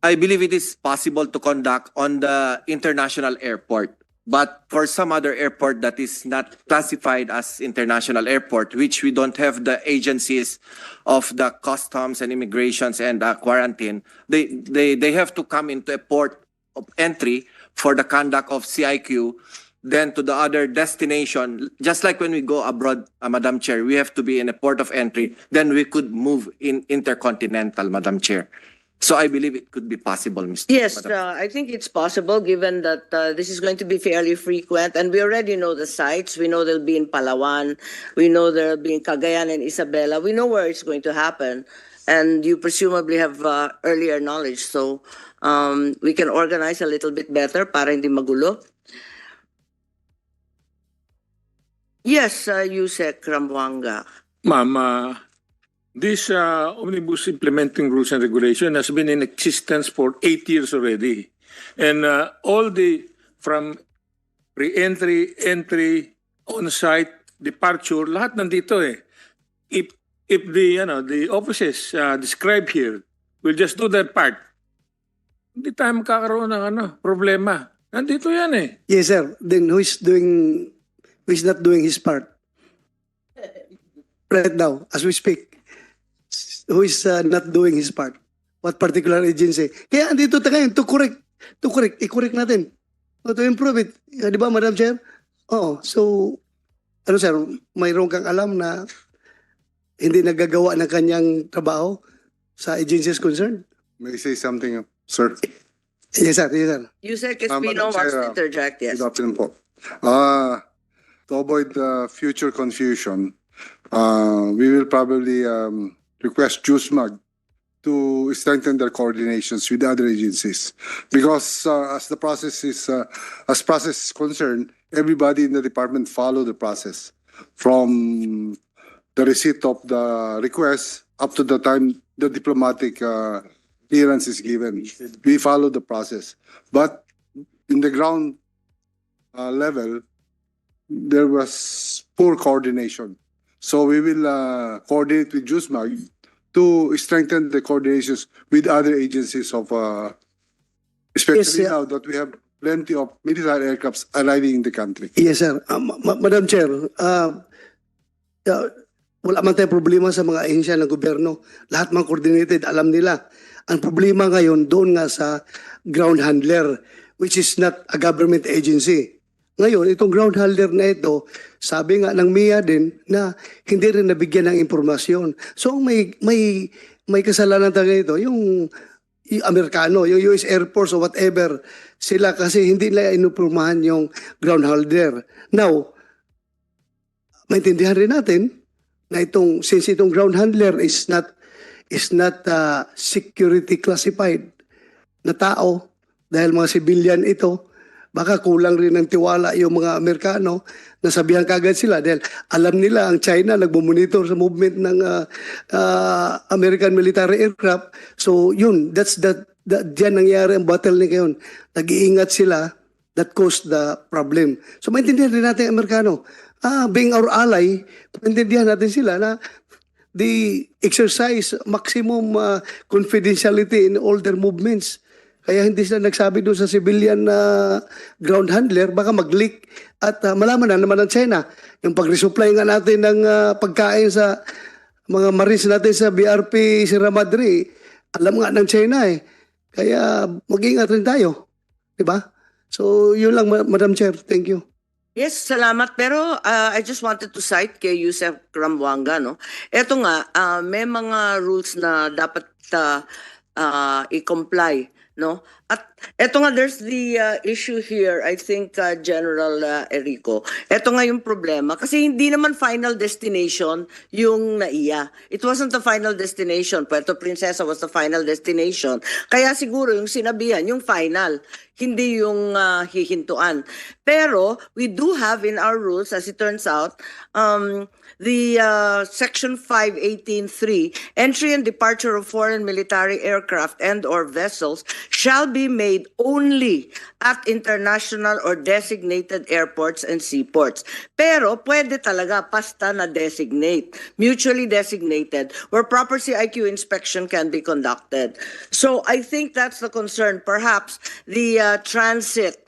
I believe it is possible to conduct on the international airport. But for some other airport that is not classified as international airport, which we don't have the agencies of the customs and immigrations and quarantine, they have to come into a port of entry for the conduct of CIQ, then to the other destination. Just like when we go abroad, Madam Chair, we have to be in a port of entry, then we could move in intercontinental, Madam Chair. So I believe it could be possible, Mr. Yes, Madam. I think it's possible given that this is going to be fairly frequent and we already know the sites. We know they'll be in Palawan. We know they'll be in Cagayan and Isabela. We know where it's going to happen. And you presumably have earlier knowledge. So we can organize a little bit better para hindi magulo. Yes, Yusek Ramwanga. Ma'am, this omnibus implementing rules and regulation has been in existence for 8 years already. And all from re-entry, entry, on-site, departure, lahat nandito eh. If the offices described here will just do their part, hindi tayo magkakaroon ng problema. Nandito yan eh. Yes, sir. Then who is not doing his part? Right now, as we speak. Who is not doing his part? What particular agency? Kaya andito tayo ngayon to correct. I-correct natin. O, to improve it. Di ba, Madam Chair? Oo. So, ano sir, mayroon kang alam na hindi nagagawa ng kanyang trabaho sa agencies concerned? May I say something, sir? Yes, sir. Yes, sir. Yusek Madam Espino wants Chair, to interject, yes. Good afternoon po. To avoid future confusion, we will probably request JUSMAG to strengthen their coordinations with other agencies. Because as process is concerned, everybody in the department follow the process from the receipt of the request up to the time the diplomatic clearance is given. We follow the process. But in the ground level, there was poor coordination. So we will coordinate with JUSMAG to strengthen the coordinations with other agencies of, especially Yes, now that we have plenty of military aircrafts arriving in the country. Yes, sir. Madam Chair, wala man tayong problema sa mga ahensya ng gobyerno. Lahat mga coordinated, alam nila. Ang problema ngayon doon nga sa ground handler, which is not a government agency. Ngayon, itong ground handler na ito, sabi nga ng MIA din na hindi rin nabigyan ng impormasyon. So may kasalanan talaga ito, yung Amerikano, yung US Air Force or whatever, sila kasi hindi nila inupormahan yung ground handler. Now, maintindihan rin natin na since itong ground handler is not security classified na tao, dahil mga civilian ito, baka kulang rin ng tiwala yung mga Amerikano, nasabihan kagad sila dahil alam nila ang China nagmumonitor sa movement ng American military aircraft. So yun, diyan nangyari ang bottleneck ngayon. Nag-iingat sila, that caused the problem. So maintindihan rin natin ang Amerikano. Being our ally, maintindihan natin sila na they exercise maximum confidentiality in all their movements. Kaya hindi sila nagsabi doon sa civilian ground handler, baka mag-leak at malaman na naman ng China. Yung pag-resupply nga natin ng pagkain sa mga marines natin sa BRP Sierra Madre, alam nga ng China eh. Kaya mag-ingat rin tayo. Diba? So yun lang, Madam Chair. Thank you. Yes, salamat. Pero I just wanted to cite kay Yusef Ramwanga, no? Ito nga, may mga rules na dapat i-comply, no? At eto nga, there's the issue here, I think, General Erico. Eto nga yung problema. Kasi hindi naman final destination yung NAIA. It wasn't the final destination. Puerto Princesa was the final destination. Kaya siguro yung sinabihan, yung final, hindi yung hihintuan. Pero we do have in our rules, as it turns out, the Section 518.3, entry and departure of foreign military aircraft and or vessels shall be made only at international or designated airports and seaports. Pero pwede talaga basta na designate, mutually designated, where proper CIQ inspection can be conducted. So I think that's the concern. Perhaps the transit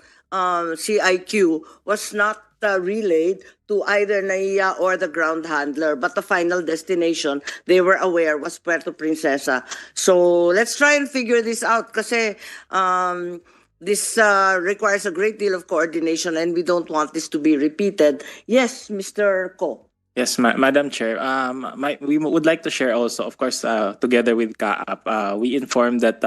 CIQ was not relayed to either NAIA or the ground handler, but the final destination they were aware was Puerto Princesa. So let's try and figure this out kasi this requires a great deal of coordination and we don't want this to be repeated. Yes, Mr. Ko. Yes, Madam Chair. We would like to share also, of course, together with CAAP, we informed that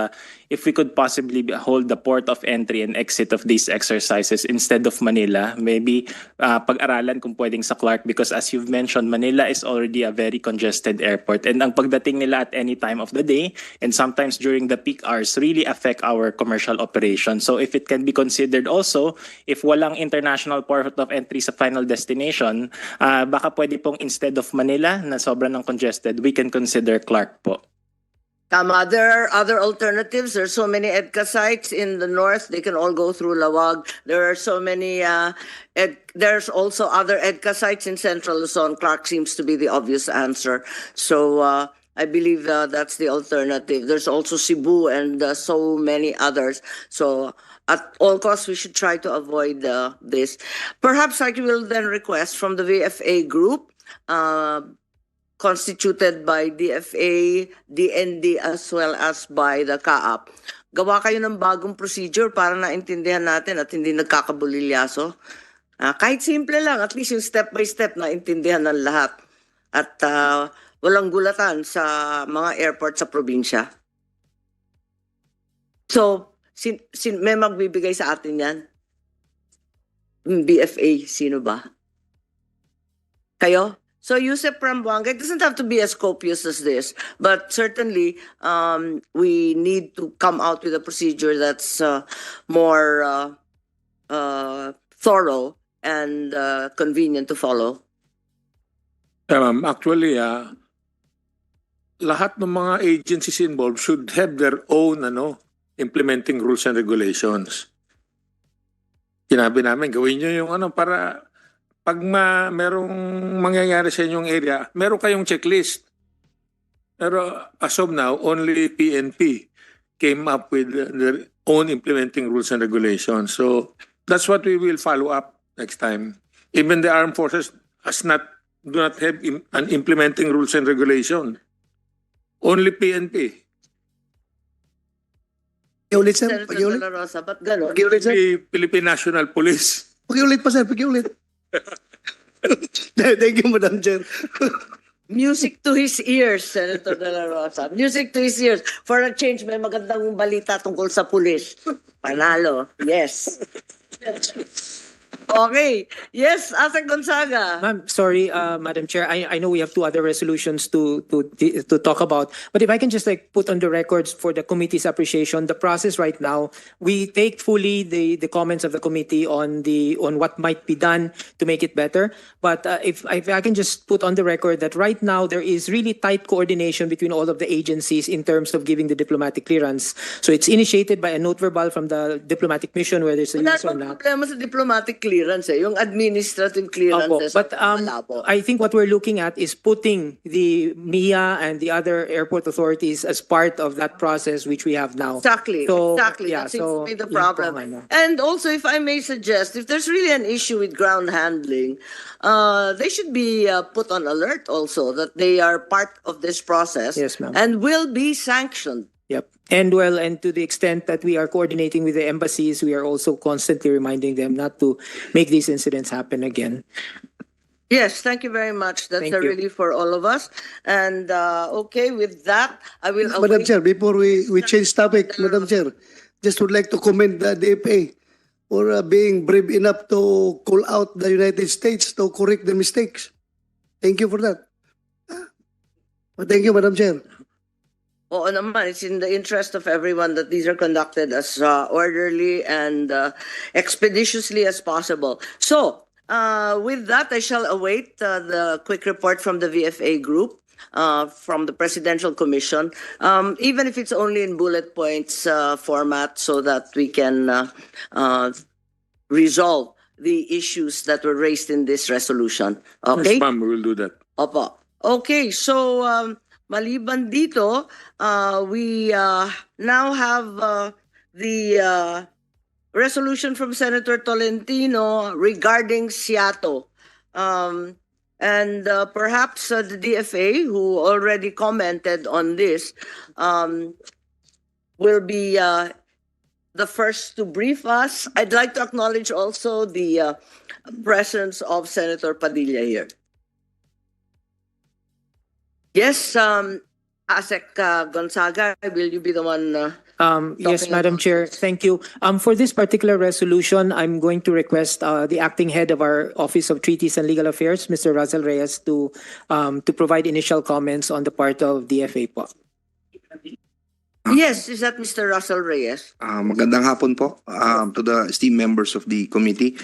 if we could possibly hold the port of entry and exit of these exercises instead of Manila, maybe pag-aralan kung pwedeng sa Clark, because as you've mentioned, Manila is already a very congested airport, and ang pagdating nila at any time of the day and sometimes during the peak hours really affect our commercial operation. So if it can be considered also, if walang international port of entry sa final destination, baka pwede pong instead of Manila na sobrang ng congested, we can consider Clark po. Tama, there are other alternatives. There are so many EDCA sites in the north. They can all go through Lawag. There are so many, there's also other EDCA sites in Central Luzon. Clark seems to be the obvious answer. So I believe that's the alternative. There's also Cebu and so many others. So at all costs, we should try to avoid this. Perhaps I will then request from the VFA group, constituted by DFA, DND, as well as by the CAAP. Gawa kayo ng bagong procedure para naintindihan natin at hindi nagkakabulilyaso. Kahit simple lang, at least yung step by step naintindihan ng lahat. At walang gulatan sa mga airport sa probinsya. So, may magbibigay sa atin yan? BFA, sino ba? Kayo? So, Yusef Prambuanga, it doesn't have to be as copious as this, but certainly we need to come out with a procedure that's more thorough and convenient to follow. Actually, lahat ng mga agencies involved should have their own implementing rules and regulations. Sinabi namin, gawin nyo yung para pag merong mangyayari sa inyong area, meron kayong checklist. Pero as of now, only PNP came up with their own implementing rules and regulations. So that's what we will follow up next time. Even the armed forces do not have an implementing rules and regulation. Only PNP. Pakiulit, sir. Senator Pakiulit. Dela Rosa, ba't gano'n? Pakiulit, sir. The Philippine National Police. Pakiulit pa, sir. Pakiulit. Thank you, Madam Chair. Music to his ears, Senator Dela Rosa. Music to his ears. For a change, may magandang balita tungkol sa pulis. Panalo. Yes. Okay. Yes, Ate Gonzaga. Ma'am, sorry, Madam Chair. I know we have two other resolutions to talk about, but if I can just put on the records for the committee's appreciation, the process right now, we take fully the comments of the committee on what might be done to make it better. But if I can just put on the record that right now there is really tight coordination between all of the agencies in terms of giving the diplomatic clearance. So it's initiated by a note verbal from the diplomatic mission where there's a Wala yes or bang not. problema sa diplomatic clearance eh. Yung administrative clearance. Opo. But I think what we're looking at is putting the MIA and the other airport authorities as part of that process which we have now. Exactly. So, exactly. yeah, That seems so to be the yun po, problem. ano. And also, if I may suggest, if there's really an issue with ground handling, they should be put on alert also that they are part of this process. Yes, ma'am. And will be sanctioned. Yep. And to the extent that we are coordinating with the embassies, we are also constantly reminding them not to make these incidents happen again. Yes, thank you very much. That's Thank a you. relief for all of us. And okay, with that, I will Madam await- Chair, before we change topic, Madam Chair, just would like to commend the DFA for being brave enough to call out the United States to correct the mistakes. Thank you for that. Thank you, Madam Chair. Oo naman, it's in the interest of everyone that these are conducted as orderly and expeditiously as possible. So, with that, I shall await the quick report from the VFA group, from the Presidential Commission, even if it's only in bullet points format so that we can resolve the issues that were raised in this resolution. Okay? Yes, ma'am, we will do that. Opo. Okay, so maliban dito, we now have the resolution from Senator Tolentino regarding Seattle. And perhaps the DFA, who already commented on this, will be the first to brief us. I'd like to acknowledge also the presence of Senator Padilla here. Yes, Asek Gonzaga, will you be the one? Yes, Talking Madam about Chair, this. thank you. For this particular resolution, I'm going to request the acting head of our Office of Treaties and Legal Affairs, Mr. Russell Reyes, to provide initial comments on the part of DFA po. Yes, is that Mr. Russell Reyes? Magandang hapon po to the esteemed members of the committee.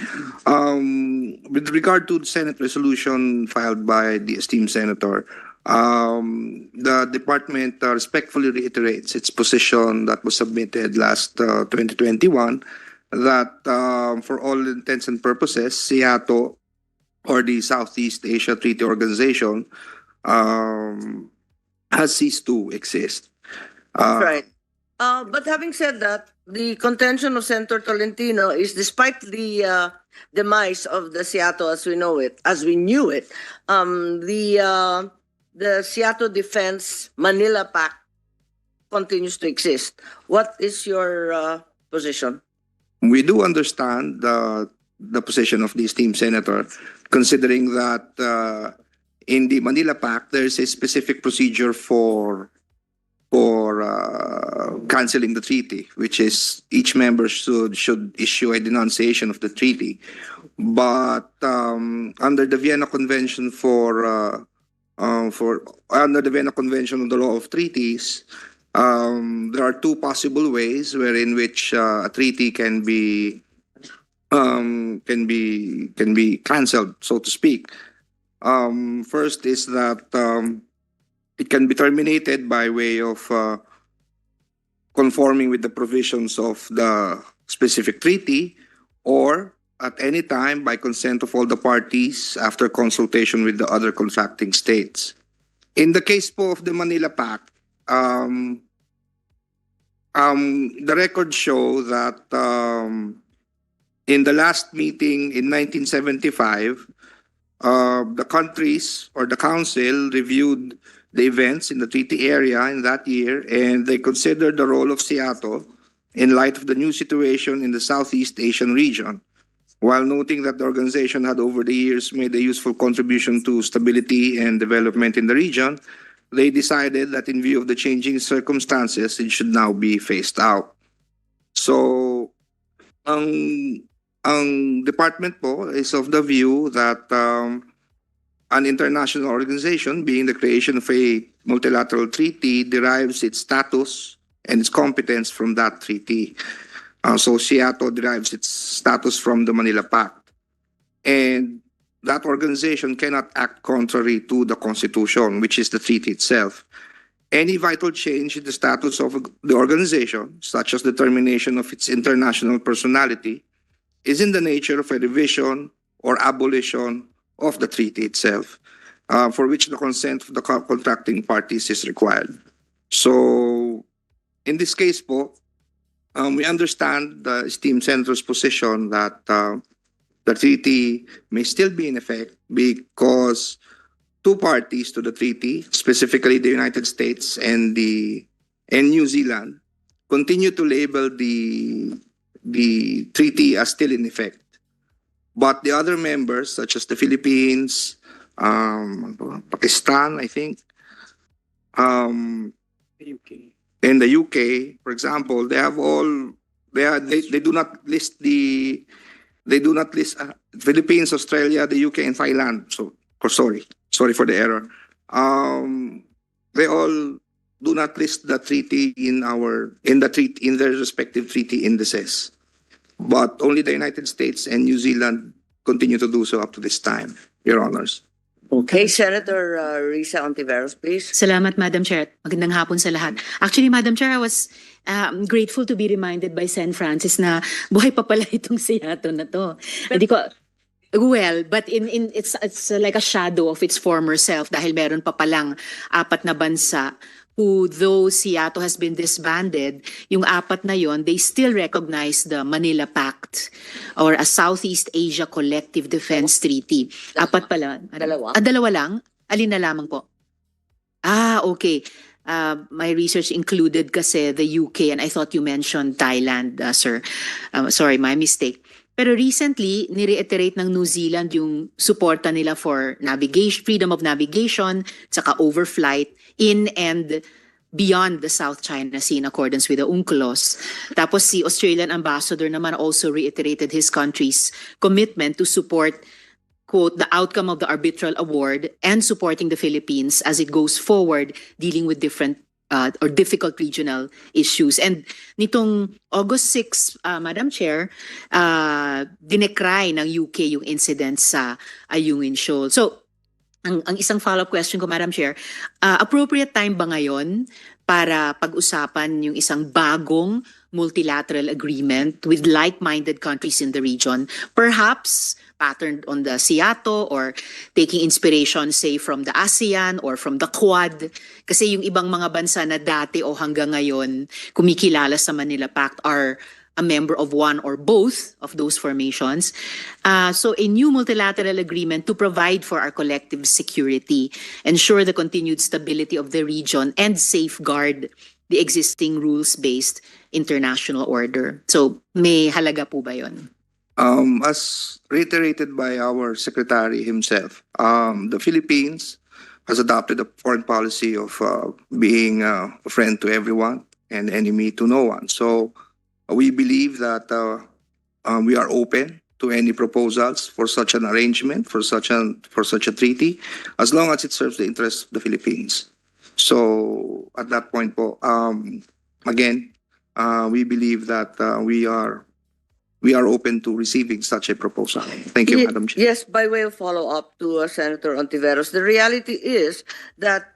With regard to the Senate resolution filed by the esteemed senator, the department respectfully reiterates its position that was submitted last 2021 that for all intents and purposes, SEATO or the Southeast Asia Treaty Organization has ceased to exist. Right. But having said that, the contention of Senator Tolentino is despite the demise of the Seattle as we know it, as we knew it, the Seattle Defense Manila Pact continues to exist. What is your position? We do understand the position of the esteemed senator, considering that in the Manila Pact, there is a specific procedure for canceling the treaty, which is each member should issue a denunciation of the treaty. But under the Vienna Convention under the Vienna Convention on the Law of Treaties, there are two possible ways wherein which a treaty can be canceled, so to speak. First is that it can be terminated by way of conforming with the provisions of the specific treaty, or at any time by consent of all the parties after consultation with the other contracting states. In the case po of the Manila Pact, the records show that in the last meeting in 1975, the countries or the council reviewed the events in the treaty area in that year, and they considered the role of Seattle in light of the new situation in the Southeast Asian region. While noting that the organization had over the years made a useful contribution to stability and development in the region, they decided that in view of the changing circumstances, it should now be phased out. So, ang department po is of the view that an international organization, being the creation of a multilateral treaty, derives its status and its competence from that treaty. So Seattle derives its status from the Manila Pact. And that organization cannot act contrary to the Constitution, which is the treaty itself. Any vital change in the status of the organization, such as the termination of its international personality, is in the nature of a revision or abolition of the treaty itself, for which the consent of the contracting parties is required. So, in this case po, we understand the esteemed senator's position that the treaty may still be in effect because two parties to the treaty, specifically the United States and New Zealand, continue to label the treaty as still in effect. But the other members, such as the Philippines, Pakistan, I think, and the UK, for example, they do not list Philippines, Australia, the UK, and Thailand. So, sorry for the error. They all do not list the treaty in their respective treaty indices. But only the United States and New Zealand continue to do so up to this time, Your Honors. Okay, Senator Risa Ontiveros, please. Salamat, Madam Chair. Magandang hapon sa lahat. Actually, Madam Chair, I was grateful to be reminded by Sen. Francis na buhay pa pala itong Seattle na to. Hindi ko, well, but it's like a shadow of its former self dahil meron pa palang 4 na bansa who, though Seattle has been disbanded, yung 4 na yon, they still recognize the Manila Pact or a Southeast Asia Collective Defense Treaty. 4 pala. Dalawa? 2 lang? Alin na lamang po? Okay. my research included kasi the UK, and I thought you mentioned Thailand, sir. Sorry, my mistake. Pero recently, nireiterate ng New Zealand yung suporta nila for navigation, freedom of navigation, saka overflight in and beyond the South China Sea in accordance with the UNCLOS. Tapos si Australian ambassador naman also reiterated his country's commitment to support, quote, the outcome of the arbitral award and supporting the Philippines as it goes forward dealing with different or difficult regional issues. And nitong August 6, Madam Chair, dinekry ng UK yung incident sa Ayungin Shoal. So, ang isang follow-up question ko, Madam Chair, appropriate time ba ngayon para pag-usapan yung isang bagong multilateral agreement with like-minded countries in the region, perhaps patterned on the SEATO or taking inspiration, say, from the ASEAN or from the Quad? Kasi yung ibang mga bansa na dati o hanggang ngayon kumikilala sa Manila Pact are a member of one or both of those formations. So a new multilateral agreement to provide for our collective security, ensure the continued stability of the region, and safeguard the existing rules-based international order. So may halaga po ba yun? As reiterated by our secretary himself, the Philippines has adopted a foreign policy of being a friend to everyone and enemy to no one. So we believe that we are open to any proposals for such an arrangement, for such a treaty, as long as it serves the interests of the Philippines. So at that point po, again, we believe that we are open to receiving such a proposal. Thank you, Madam Chair. Yes, by way of follow-up to Senator Ontiveros, the reality is that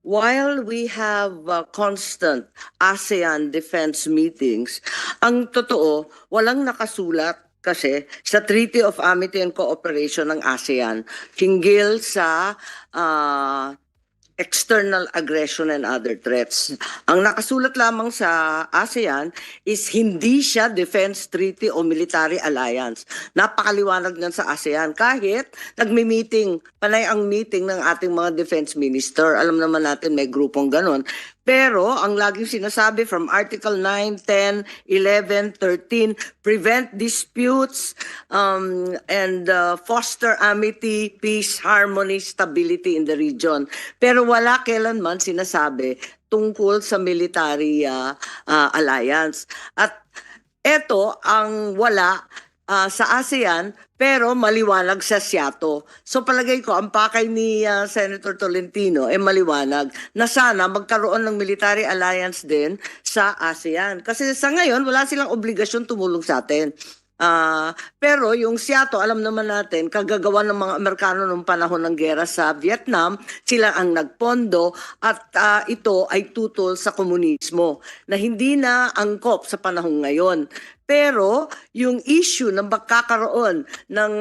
while we have constant ASEAN defense meetings, ang totoo, walang nakasulat kasi sa Treaty of Amity and Cooperation ng ASEAN hinggil sa external aggression and other threats. Ang nakasulat lamang sa ASEAN is hindi siya defense treaty o military alliance. Napakaliwanag niyan sa ASEAN. Kahit nagmi-meeting, panay ang meeting ng ating mga defense minister. Alam naman natin may grupong ganon. Pero ang laging sinasabi from Article 9, 10, 11, 13, prevent disputes and foster amity, peace, harmony, stability in the region. Pero wala kailanman sinasabi tungkol sa military alliance. At eto ang wala sa ASEAN pero maliwanag sa SEATO. So palagay ko ang pakay ni Senator Tolentino ay maliwanag na sana magkaroon ng military alliance din sa ASEAN. Kasi sa ngayon wala silang obligasyon tumulong sa atin. Pero yung SEATO, alam naman natin, kagagawa ng mga Amerikano noong panahon ng gera sa Vietnam, sila ang nagpondo at ito ay tutol sa komunismo na hindi na angkop sa panahon ngayon. Pero yung issue ng magkakaroon ng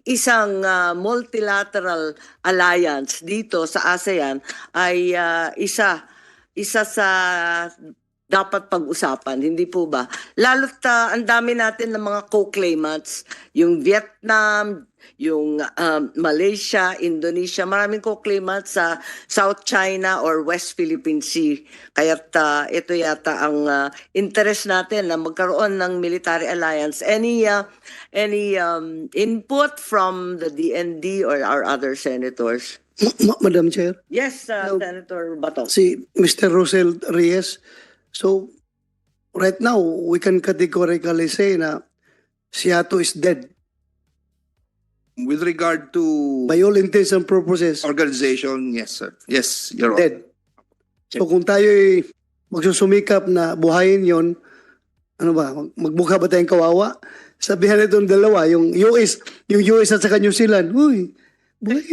isang multilateral alliance dito sa ASEAN ay isa sa dapat pag-usapan, hindi po ba? Lalo't ang dami natin ng mga co-claimants, yung Vietnam, yung Malaysia, Indonesia, maraming co-claimants sa South China or West Philippine Sea. Kaya't ito yata ang interest natin na magkaroon ng military alliance. Any input from the DND or our other senators? Madam Chair, Yes, Senator Bato. si Mr. Rosel Reyes. So, right now, we can categorically say na SEATO is dead. With regard to By all intents and purposes, organization, yes, sir. Yes, Your Honor. dead. So kung tayo'y magsusumikap na buhayin yon, ano ba, magmukha ba tayong kawawa? Sabihan itong dalawa, yung US at saka New Zealand, uy,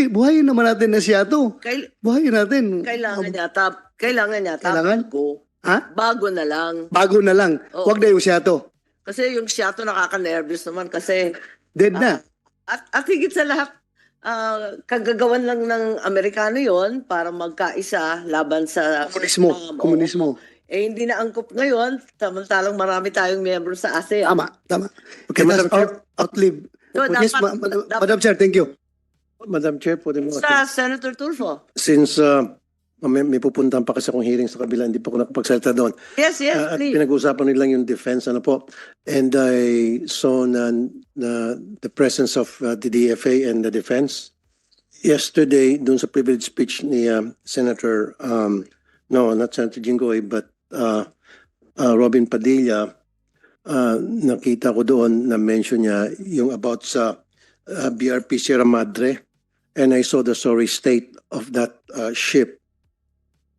buhayin naman natin na SEATO. Buhayin natin. Kailangan yata bago. Ha? Bago na lang. Bago na lang. Oo. Huwag na yung SEATO. Kasi yung SEATO nakaka-nervous naman kasi Dead na. at higit sa lahat kagagawan lang ng Amerikano yon para magkaisa laban sa Komunismo. Vietnam. Komunismo. Eh hindi na angkop ngayon, samantalang marami tayong miyembro sa ASEAN. Tama. Okay, Madam that's outlive. So, Yes, dapat- Madam Chair, thank you. Madam Chair, pwede mo. Sa Senator Tulfo. Since may pupuntahan pa kasi akong hearing sa kabila, hindi pa ako nakapagsalita doon. Yes, yes, At please. pinag-uusapan nila yung defense, ano po. And I saw the presence of the DFA and the defense. Yesterday, doon sa privilege speech ni Senator, no, not Senator Jinggoy, but Robin Padilla, nakita ko doon na mention niya yung about sa BRP Sierra Madre, and I saw the sorry state of that ship.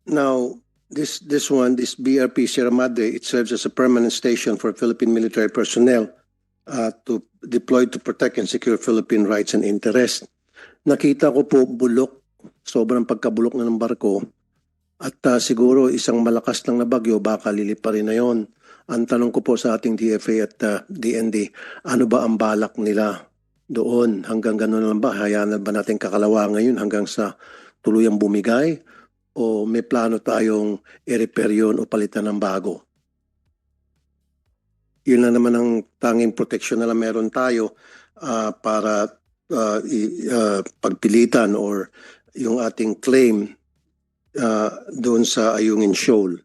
Now, this BRP Sierra Madre, it serves as a permanent station for Philippine military personnel to deployed to protect and secure Philippine rights and interests. Nakita ko po bulok, sobrang pagkabulok na ng barko, at siguro isang malakas lang na bagyo, baka liliparin na yon. Ang tanong ko po sa ating DFA at DND, ano ba ang balak nila doon? Hanggang gano'n lang ba? Hayaan na ba natin kakalawa ngayon hanggang sa tuluyang bumigay? O may plano tayong i-repair yun o palitan ng bago? Yun lang naman ang tanging protection na lang meron tayo para pagpilitan or yung ating claim doon sa Ayungin Shoal.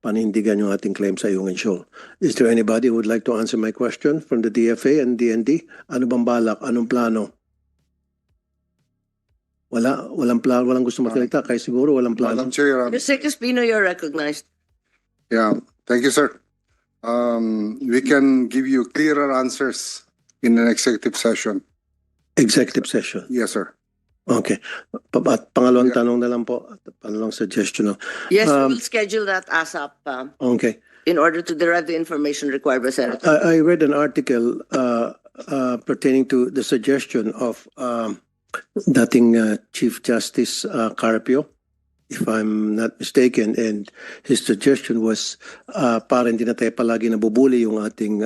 Panindigan yung ating claim sa Ayungin Shoal. Is there anybody who would like to answer my question from the DFA and DND? Ano bang balak? Anong plano? Walang plano, walang gusto magsalita. Kaya siguro walang plano. Madam Chair, Mr. Espino, you're recognized. yeah, thank you, sir. We can give you clearer answers in an executive session. Executive session. Yes, sir. Okay. At pangalawang tanong na lang po. Pangalawang suggestion. Yes, we will schedule that ASAP Okay. in order to derive the information required by Senator. I read an article pertaining to the suggestion of dating Chief Justice Carpio, if I'm not mistaken, and his suggestion was para hindi na tayo palagi nabubuli yung ating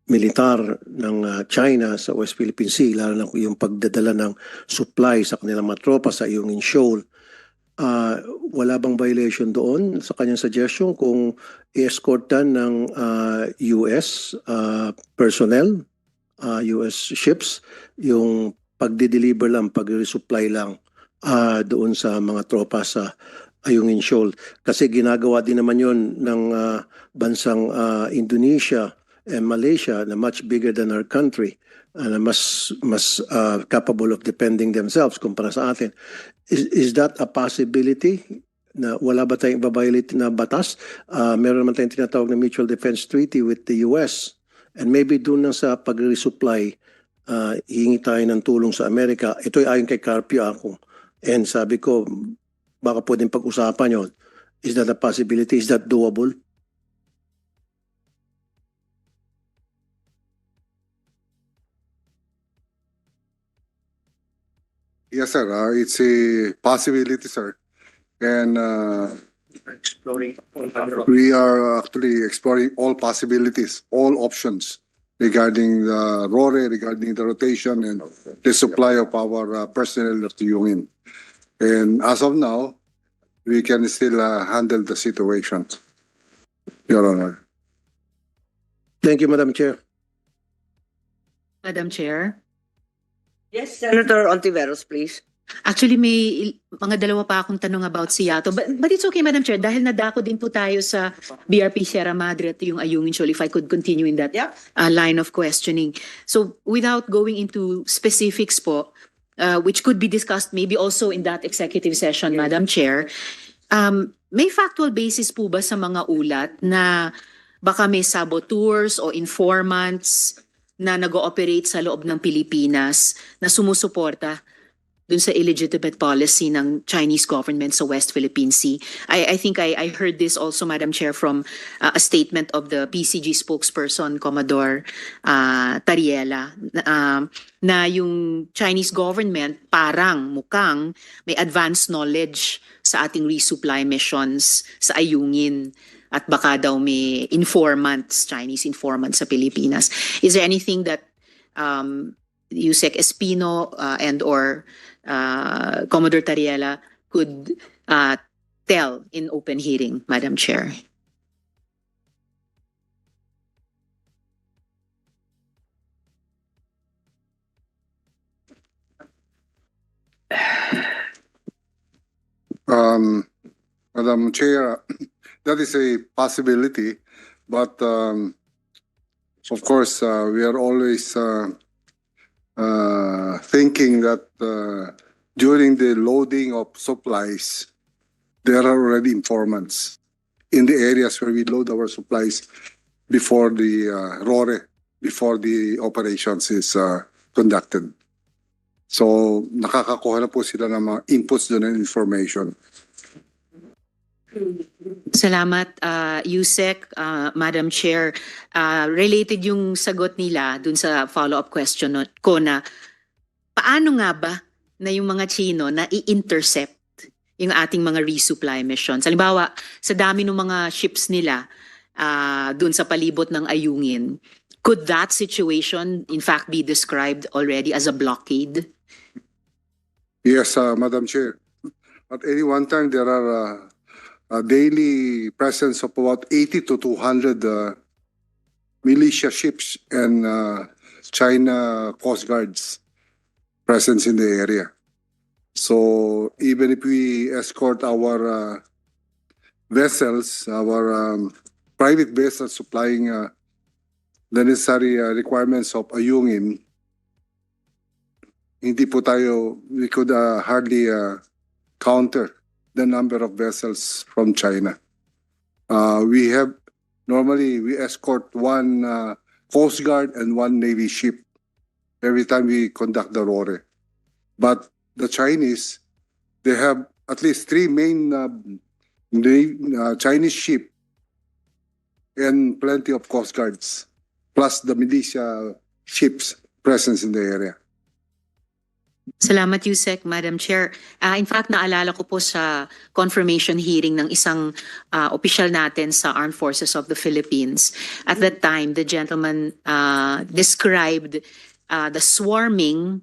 militar ng China sa West Philippine Sea, lalo na yung pagdadala ng supply sa kanilang mga tropa sa Ayungin Shoal. Wala bang violation doon sa kanyang suggestion kung i-escortan ng US personnel, US ships, yung pagdi-deliver lang, pag-resupply lang doon sa mga tropa sa Ayungin Shoal? Kasi ginagawa din naman yon ng bansang Indonesia and Malaysia na much bigger than our country and mas capable of defending themselves kumpara sa atin. Is that a possibility? Na wala ba tayong ibabiolate na batas? Meron naman tayong tinatawag na Mutual Defense Treaty with the US, and maybe doon lang sa pag-resupply hihingi tayo ng tulong sa Amerika. Ito ay ayon kay Carpio ako. And sabi ko, baka pwedeng pag-usapan yon. Is that a possibility? Is that doable? Yes, sir. It's a possibility, sir. And Exploring. we are actually exploring all possibilities, all options regarding the RORE, regarding the rotation and the supply of our personnel at Yungin. And as of now, we can still handle the situation, Your Honor. Thank you, Madam Chair. Madam Chair. Yes, Senator Ontiveros, please. Actually, may mga dalawa pa akong tanong about Seattle. But it's okay, Madam Chair, dahil nadako din po tayo sa BRP Sierra Madre at yung Ayungin Shoal, if I could continue in that line of questioning. So, without going into specifics po, which could be discussed maybe also in that executive session, Madam Chair, may factual basis po ba sa mga ulat na baka may saboteurs o informants na nag-ooperate sa loob ng Pilipinas na sumusuporta dun sa illegitimate policy ng Chinese government sa West Philippine Sea? I think I heard this also, Madam Chair, from a statement of the PCG spokesperson, Commodore Tariela, na yung Chinese government parang mukhang may advanced knowledge sa ating resupply missions sa Ayungin at baka daw may informants, Chinese informants sa Pilipinas. Is there anything that Yusek Espino and or Commodore Tariela could tell in open hearing, Madam Chair? Madam Chair, that is a possibility, but of course, we are always thinking that during the loading of supplies, there are already informants in the areas where we load our supplies before the RORE, before the operations is conducted. So nakakakuha na po sila ng mga inputs doon and information. Salamat, Yusek, Madam Chair. Related yung sagot nila dun sa follow-up question ko na paano nga ba na yung mga Chino na i-intercept yung ating mga resupply missions? Halimbawa, sa dami ng mga ships nila dun sa palibot ng Ayungin, could that situation in fact be described already as a blockade? Yes, Madam Chair. At any one time, there are a daily presence of about 80 to 200 militia ships and China Coast Guards presence in the area. So even if we escort our vessels, our private vessels supplying the necessary requirements of Ayungin, hindi po tayo, we could hardly counter the number of vessels from China. Normally we escort one Coast Guard and one Navy ship every time we conduct the RORE. But the Chinese, they have at least three main Chinese ship and plenty of Coast Guards, plus the militia ships presence in the area. Salamat, Yusek, Madam Chair. In fact, naalala ko po sa confirmation hearing ng isang opisyal natin sa Armed Forces of the Philippines. At that time, the gentleman described the swarming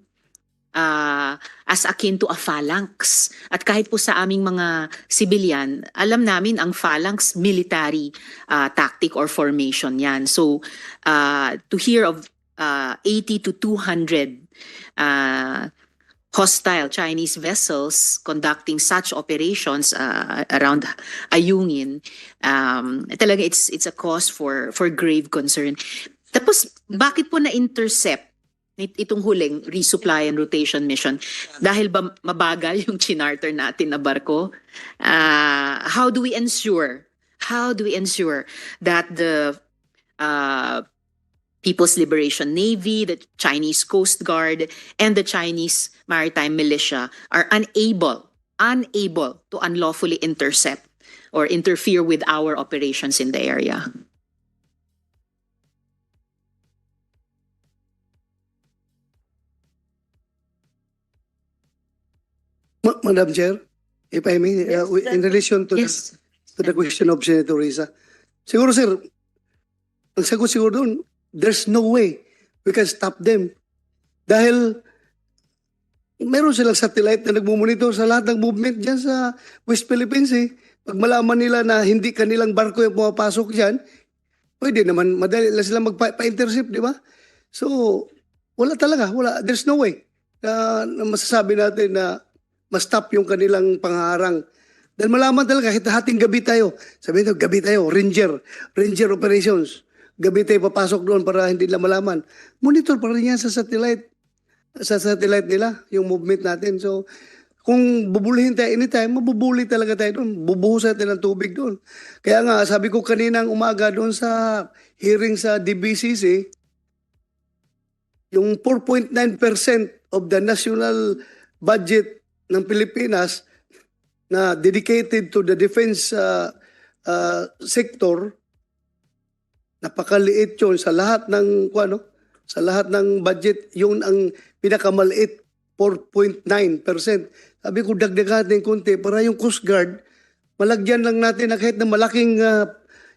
as akin to a phalanx. At kahit po sa aming mga civilian, alam namin ang phalanx military tactic or formation yan. So, to hear of 80 to 200 hostile Chinese vessels conducting such operations around Ayungin, talaga it's a cause for grave concern. Tapos bakit po na-intercept itong huling resupply and rotation mission? Dahil ba mabagal yung chinarter natin na barko? How do we ensure that the People's Liberation Navy, the Chinese Coast Guard, and the Chinese Maritime Militia are unable to unlawfully intercept or interfere with our operations in the area? Madam Chair, if I may, in relation to, Yes. to the question of Senator Risa, siguro sir, ang sagot siguro doon, there's no way we can stop them. Dahil meron silang satellite na nagmumonitor sa lahat ng movement dyan sa West Philippines eh. Pag malaman nila na hindi kanilang barko yung pumapasok dyan, pwede naman, madali lang sila magpa-intercept, di ba? So, wala talaga, wala. There's no way na masasabi natin na ma-stop yung kanilang pangarang. Dahil malaman talaga, kahit hating gabi tayo, sabihin ito, gabi tayo, Ranger operations. Gabi tayo papasok doon para hindi nila malaman. Monitor pa rin yan sa satellite nila, yung movement natin. So, kung bubulihin tayo anytime, mabubuli talaga tayo doon. Bubuhos natin ng tubig doon. Kaya nga, sabi ko kaninang umaga doon sa hearing sa DBCC, yung 4.9% of the national budget ng Pilipinas na dedicated to the defense sector, napakaliit yun sa lahat ng sa lahat ng budget, yun ang pinakamaliit, 4.9%. Sabi ko dagdagan natin konti para yung Coast Guard malagyan lang natin na kahit na malaking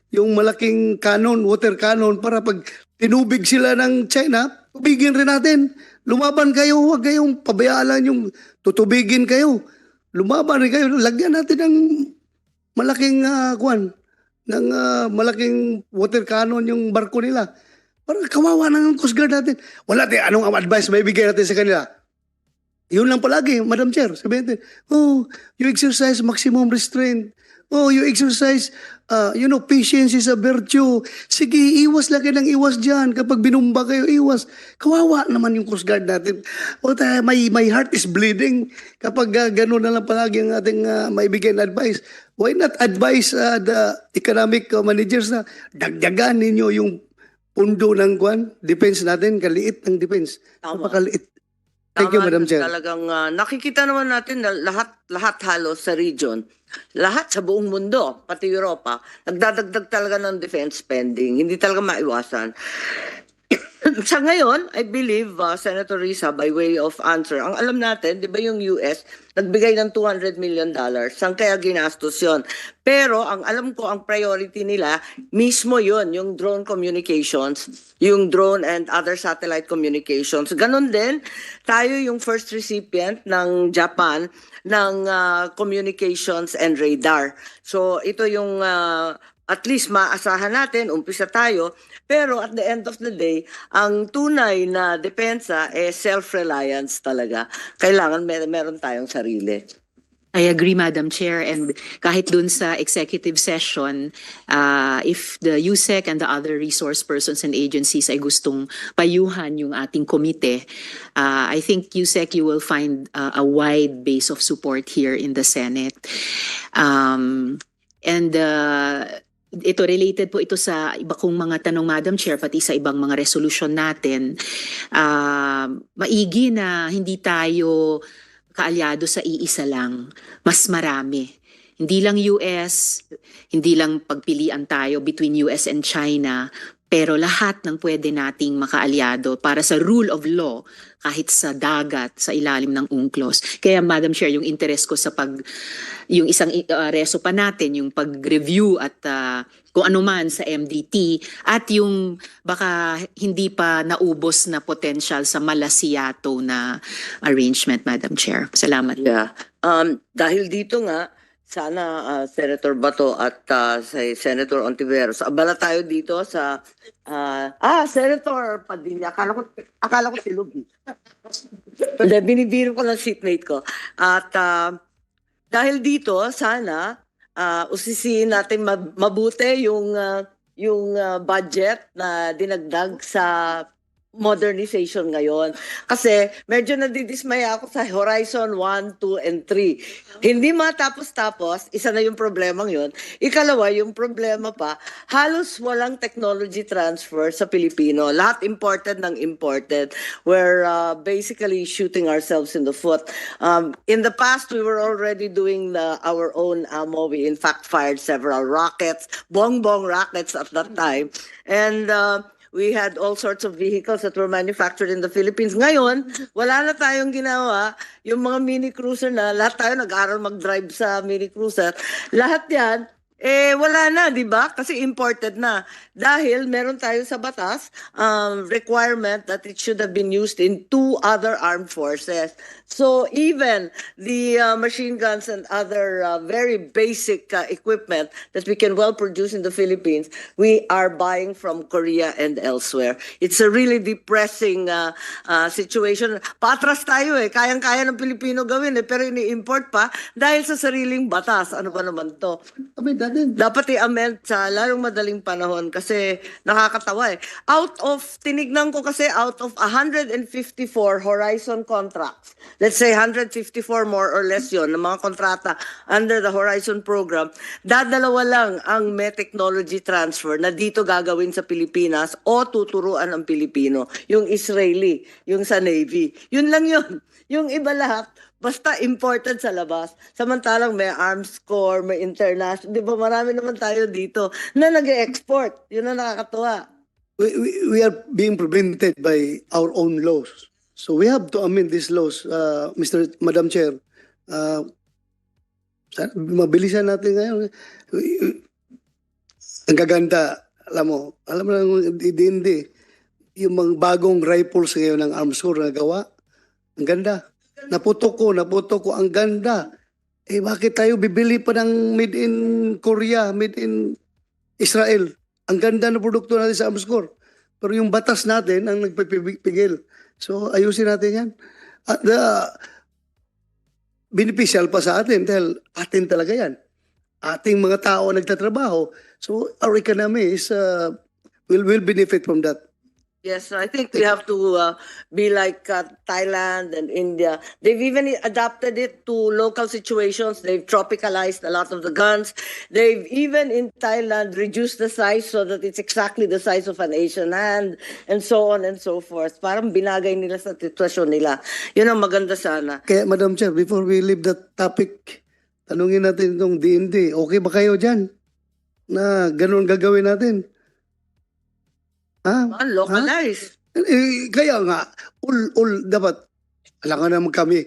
yung malaking cannon, water cannon, para pag tinubig sila ng China, tubigin rin natin. Lumaban kayo, huwag kayong pabayaan lang yung tutubigin kayo. Lumaban rin kayo, lagyan natin ng malaking ng malaking water cannon yung barko nila. Parang kawawa na ng Coast Guard natin. Wala tayo, anong advice may bigay natin sa kanila? Yun lang palagi, Madam Chair. Sabihin natin, you exercise maximum restraint. Oh, you exercise, patience is a virtue. Sige, iwas lang kayo ng iwas dyan. Kapag binumba kayo, iwas. Kawawa naman yung Coast Guard natin. O tayo, my heart is bleeding kapag gano'n na lang palagi ang ating maibigay na advice. Why not advise the economic managers na dagdagan ninyo yung pundo ng defense natin, kaliit ng defense. Tama. Napakaliit. Thank you, Tama Madam na, Chair. Talagang nakikita naman natin na lahat halos sa region, lahat sa buong mundo, pati Europa, nagdadagdag talaga ng defense spending. Hindi talaga maiwasan. Sa ngayon, I believe, Senator Risa, by way of answer, ang alam natin, di ba yung US, nagbigay ng $200 million. Saan kaya ginastos yun? Pero ang alam ko, ang priority nila, mismo yun, yung drone communications, yung drone and other satellite communications. Ganon din, tayo yung first recipient ng Japan ng communications and radar. So ito yung at least maasahan natin, umpisa tayo, pero at the end of the day, ang tunay na depensa self-reliance talaga. Kailangan meron tayong sarili. I agree, Madam Chair. And kahit dun sa executive session, if the USEC and the other resource persons and agencies ay gustong payuhan yung ating komite, I think USEC, you will find a wide base of support here in the Senate. Ito related po ito sa iba kong mga tanong, Madam Chair, pati sa ibang mga resolution natin. Maigi na hindi tayo kaalyado sa iisa lang, mas marami. Hindi lang US, hindi lang pagpilian tayo between US and China, pero lahat ng pwede nating makaalyado para sa rule of law kahit sa dagat, sa ilalim ng UNCLOS. Kaya Madam Chair, yung interest ko sa yung isang reso pa natin, yung pag-review at kung ano man sa MDT at yung baka hindi pa naubos na potential sa Malasiato na arrangement, Madam Chair. Salamat. Yeah. Dahil dito nga, sana Senator Bato at si Senator Ontiveros, abala tayo dito sa Senator Padilla. Akala ko silog. Hindi, binibiro ko ng seatmate ko. At dahil dito, sana usisiin natin mabuti yung budget na dinagdag sa modernization ngayon. Kasi medyo nadidismaya ako sa Horizon 1, 2, and 3. Hindi matapos-tapos, isa na yung problemang yun. Ikalawa, yung problema pa, halos walang technology transfer sa Pilipino. Lahat imported ng imported. We're basically shooting ourselves in the foot. In the past, we were already doing our own ammo. We in fact fired several rockets, bong-bong rockets at that time. And we had all sorts of vehicles that were manufactured in the Philippines. Ngayon, wala na tayong ginawa. Yung mga mini cruiser na, lahat tayo nag-aral mag-drive sa mini cruiser. Lahat yan, wala na, di ba? Kasi imported na. Dahil meron tayo sa batas, requirement that it should have been used in 2 other armed forces. So even the machine guns and other very basic equipment that we can well produce in the Philippines, we are buying from Korea and elsewhere. It's a really depressing situation. Patras tayo kayang-kaya ng Pilipino gawin pero ini-import pa dahil sa sariling batas. Ano ba naman to? Dapat i-amend sa lalong madaling panahon kasi nakakatawa tinignan ko kasi out of 154 Horizon contracts, let's say 154 more or less yon ng mga kontrata under the Horizon program, dadalawa lang ang may technology transfer na dito gagawin sa Pilipinas o tuturuan ang Pilipino. Yung Israeli, yung sa Navy. Yun lang yun. Yung iba lahat, basta imported sa labas. Samantalang may arms corps, may international. Di ba marami naman tayo dito na nag-export. Yun ang nakakatuwa. We are being prevented by our own laws. So we have to amend these laws, Madam Chair. Mabilisan natin ngayon. Ang gaganda, alam mo hindi. Yung mga bagong rifles ngayon ng arms corps na gawa, ang ganda. Naputok ko, ang ganda. Bakit tayo bibili pa ng made in Korea, made in Israel? Ang ganda na produkto natin sa arms corps. Pero yung batas natin ang nagpipigil. So ayusin natin yan. At beneficial pa sa atin dahil atin talaga yan. ating mga tao nagtatrabaho. So our economy is will benefit from that. Yes, I think we have to be like Thailand and India. They've even adapted it to local situations. They've tropicalized a lot of the guns. They've even in Thailand reduced the size so that it's exactly the size of an Asian hand, and so on and so forth. Parang binagay nila sa sitwasyon nila. Yun ang maganda sana. Kaya Madam Chair, before we leave that topic, tanungin natin itong DND. Okay ba kayo dyan? Na ganun gagawin natin? Ha? Localized. Kaya nga, all dapat, alam nga naman kami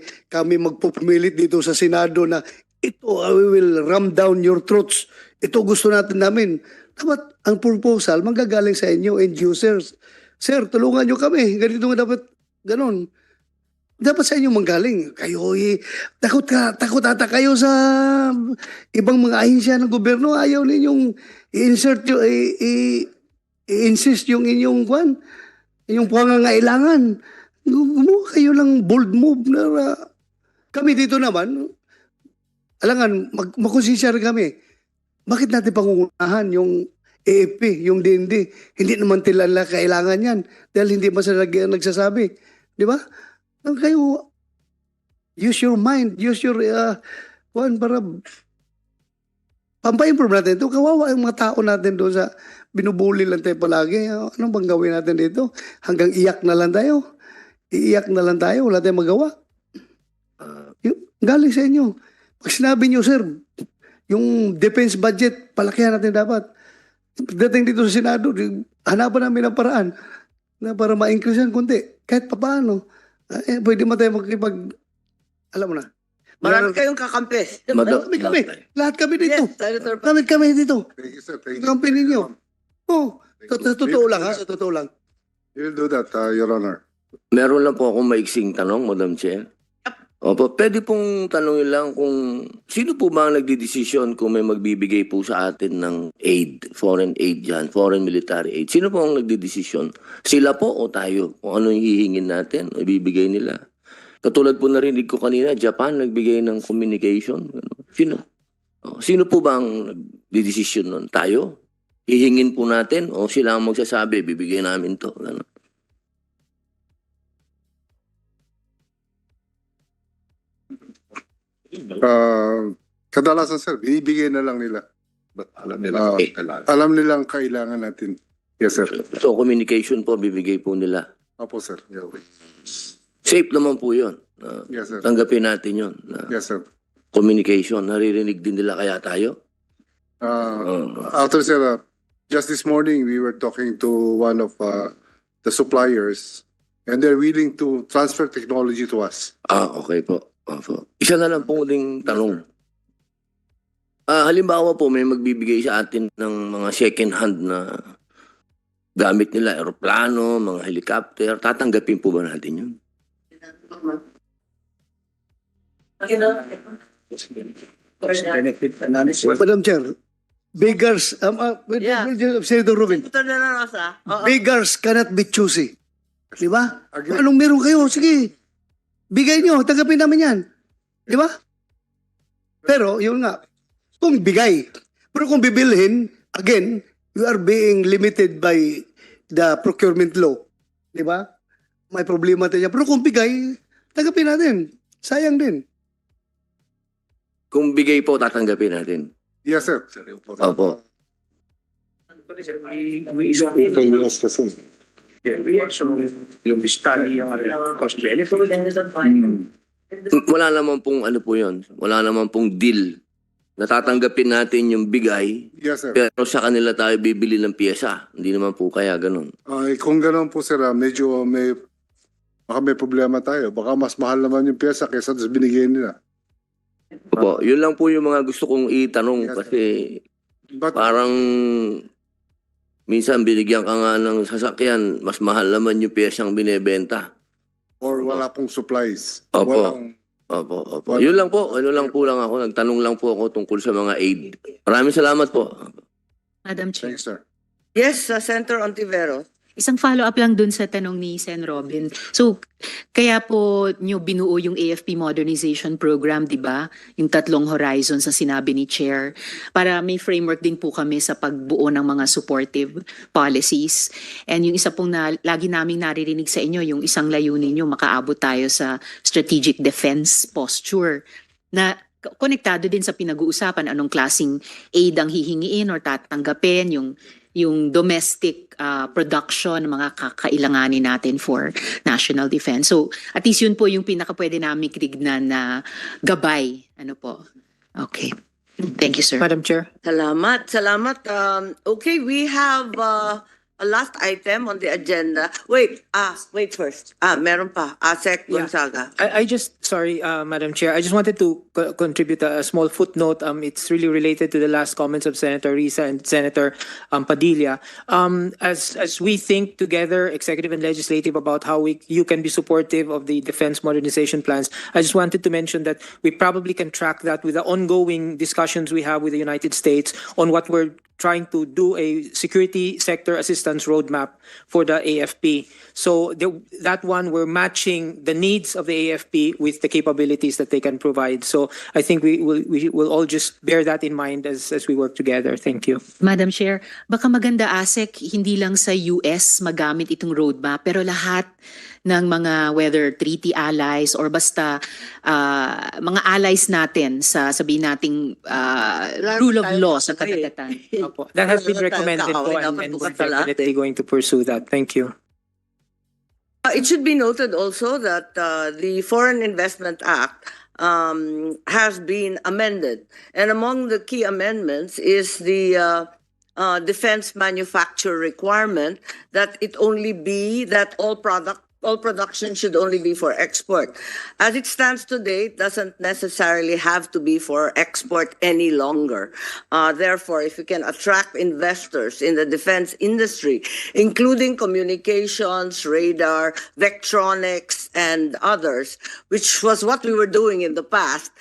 magpupumilit dito sa Senado na ito, we will ram down your throats. Ito gusto namin. Dapat ang proposal manggagaling sa inyo, end users. Sir, tulungan nyo kami. Ganito nga dapat, ganun. Dapat sa inyo manggaling. Kayo, takot ata kayo sa ibang mga ahensya ng gobyerno. Ayaw ninyong i-insert yung, i-insist yung inyong pangangailangan. Gumawa kayo ng bold move na kami dito naman, alangan, makonsisyar kami. Bakit natin pangungunahan yung AFP, yung DND? Hindi naman tilala kailangan yan dahil hindi pa sila nagsasabi. Di ba? Kayo, use your mind, use your, para pampa-improve natin ito. Kawawa yung mga tao natin doon sa binubuli lang tayo palagi. Anong bang gawin natin dito? Hanggang iyak na lang tayo. Iiyak na lang tayo. Wala tayong magawa. Galing sa inyo. Pag sinabi nyo, sir, yung defense budget, palakihan natin dapat. Dating dito sa Senado, hanapan namin ang paraan na para ma-increase yan kunti. Kahit papaano. Pwede mo tayo alam mo na. Marami kayong kakampi. Kami. Lahat kami dito. Yes, Senator. Kami dito. Thank you, sir. Thank you. Kampi ninyo. Sa totoo lang ha, sa totoo lang. You will do that, Your Honor. Meron lang po akong maiksing tanong, Madam Chair. Opo, pwede pong tanongin lang kung sino po ba ang nagdidesisyon kung may magbibigay po sa atin ng aid, foreign aid dyan, foreign military aid. Sino po ang nagdidesisyon? Sila po o tayo? Kung ano yung hihingin natin o ibibigay nila? Katulad po narinig ko kanina, Japan nagbigay ng communication. Sino? Sino po ba ang nagdidesisyon nun? Tayo? Hihingin po natin o sila ang magsasabi, bibigay namin to. Ano? Kadalasan, sir, ibigay na lang nila. Alam nilang kailangan natin. Yes, sir. So communication po, bibigay po nila. Opo, sir. Yeah. Safe naman po yun. Yes, sir. Tanggapin natin yun. Yes, sir. Communication, naririnig din nila kaya tayo? After, sir, just this morning, we were talking to one of the suppliers and they're willing to transfer technology to us. Okay po. Opo. Isa na lang po ding tanong. Halimbawa po, may magbibigay sa atin ng mga second hand na gamit nila, aeroplano, mga helicopter. Tatanggapin po ba natin yun? Madam Chair, beggars, Senator Rubin, Bato Dela Rosa. beggars cannot be choosy. Di ba? Anong meron kayo? Sige. Bigay nyo, tanggapin namin yan. Di ba? Pero, yun nga, kung bigay. Pero kung bibilhin, again, you are being limited by the procurement law. Di ba? May problema tayo. Pero kung bigay, tanggapin natin. Sayang din. Kung bigay po, tatanggapin natin. Yes, sir. Opo. Yung study, yung cost benefit. Wala naman pong ano po yun. Wala naman pong deal. Natatanggapin natin yung bigay, Yes, sir. pero sa kanila tayo bibili ng piyesa. Hindi naman po kaya ganun. Kung gano'n po, sir, medyo baka may problema tayo. Baka mas mahal naman yung pyesa kaysa sa binigay nila. Opo, yun lang po yung mga gusto kong itanong Yes, kasi But, parang minsan binigyan ka nga ng sasakyan, mas mahal naman yung piyesang binebenta. or wala pong supplies. Opo. Walang, Opo. Yun lang po, ano lang po lang ako, nagtanong lang po ako tungkol sa mga aid. Maraming salamat po. Madam Chair. thanks, sir. Yes, Senator Ontivero. Isang follow-up lang dun sa tanong ni Sen. Robin. So, kaya po nyo binuo yung AFP Modernization Program, di ba? Yung 3 horizons sa sinabi ni Chair. Para may framework din po kami sa pagbuo ng mga supportive policies. And yung isa pong lagi naming naririnig sa inyo, yung isang layunin nyo, makaabot tayo sa strategic defense posture na konektado din sa pinag-uusapan anong klaseng aid ang hihingiin or tatanggapin, yung domestic production ng mga kakailanganin natin for national defense. So at least yun po yung pinakapwede namin kirignan na gabay. Ano po? Okay. Thank you, sir. Madam Chair. Salamat. Okay, we have a last item on the agenda. Wait first. Meron pa. Sec Gonzaga. I just, sorry, Madam Chair, I just wanted to contribute a small footnote. It's really related to the last comments of Senator Risa and Senator Padilla. As we think together, executive and legislative, about how you can be supportive of the defense modernization plans, I just wanted to mention that we probably can track that with the ongoing discussions we have with the United States on what we're trying to do a security sector assistance roadmap for the AFP. So that one, we're matching the needs of the AFP with the capabilities that they can provide. So I think we will all just bear that in mind as we work together. Thank you. Madam Chair, baka maganda, ASEC, hindi lang sa US magamit itong roadmap, pero lahat ng mga whether treaty allies or basta mga allies natin sa sabihin nating rule of law sa kadagatan. That has been recommended po, and we're definitely going to pursue that. Thank you. It should be noted also that the Foreign Investment Act has been amended. And among the key amendments is the defense manufacture requirement that it only be that all production should only be for export. As it stands today, it doesn't necessarily have to be for export any longer. Therefore, if you can attract investors in the defense industry, including communications, radar, vectronics, and others, which was what we were doing in the past,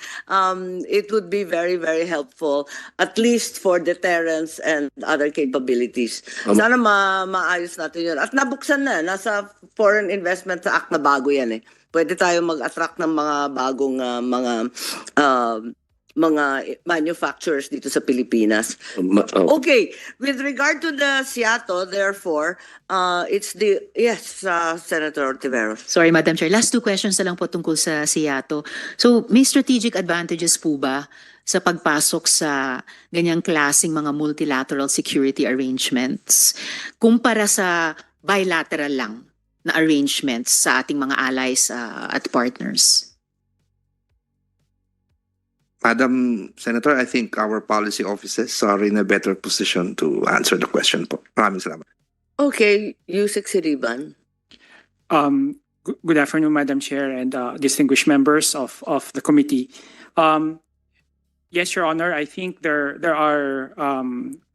it would be very, very helpful, at least for deterrence and other capabilities. Sana maayos natin yun. At nabuksan na, nasa Foreign Investment Act na bago yan eh. Pwede tayo mag-attract ng mga bagong mga manufacturers dito sa Pilipinas. Okay, with regard to the Seattle, therefore, it's the, yes, Senator Tiveros. Sorry, Madam Chair. Last 2 questions na lang po tungkol sa Seattle. So, may strategic advantages po ba sa pagpasok sa ganyang klaseng mga multilateral security arrangements kumpara sa bilateral lang na arrangements sa ating mga allies at partners? Madam Senator, I think our policy offices are in a better position to answer the question po. Maraming salamat. Okay, Yusek Siriban. Good afternoon, Madam Chair and distinguished members of the committee. Yes, Your Honor, I think there are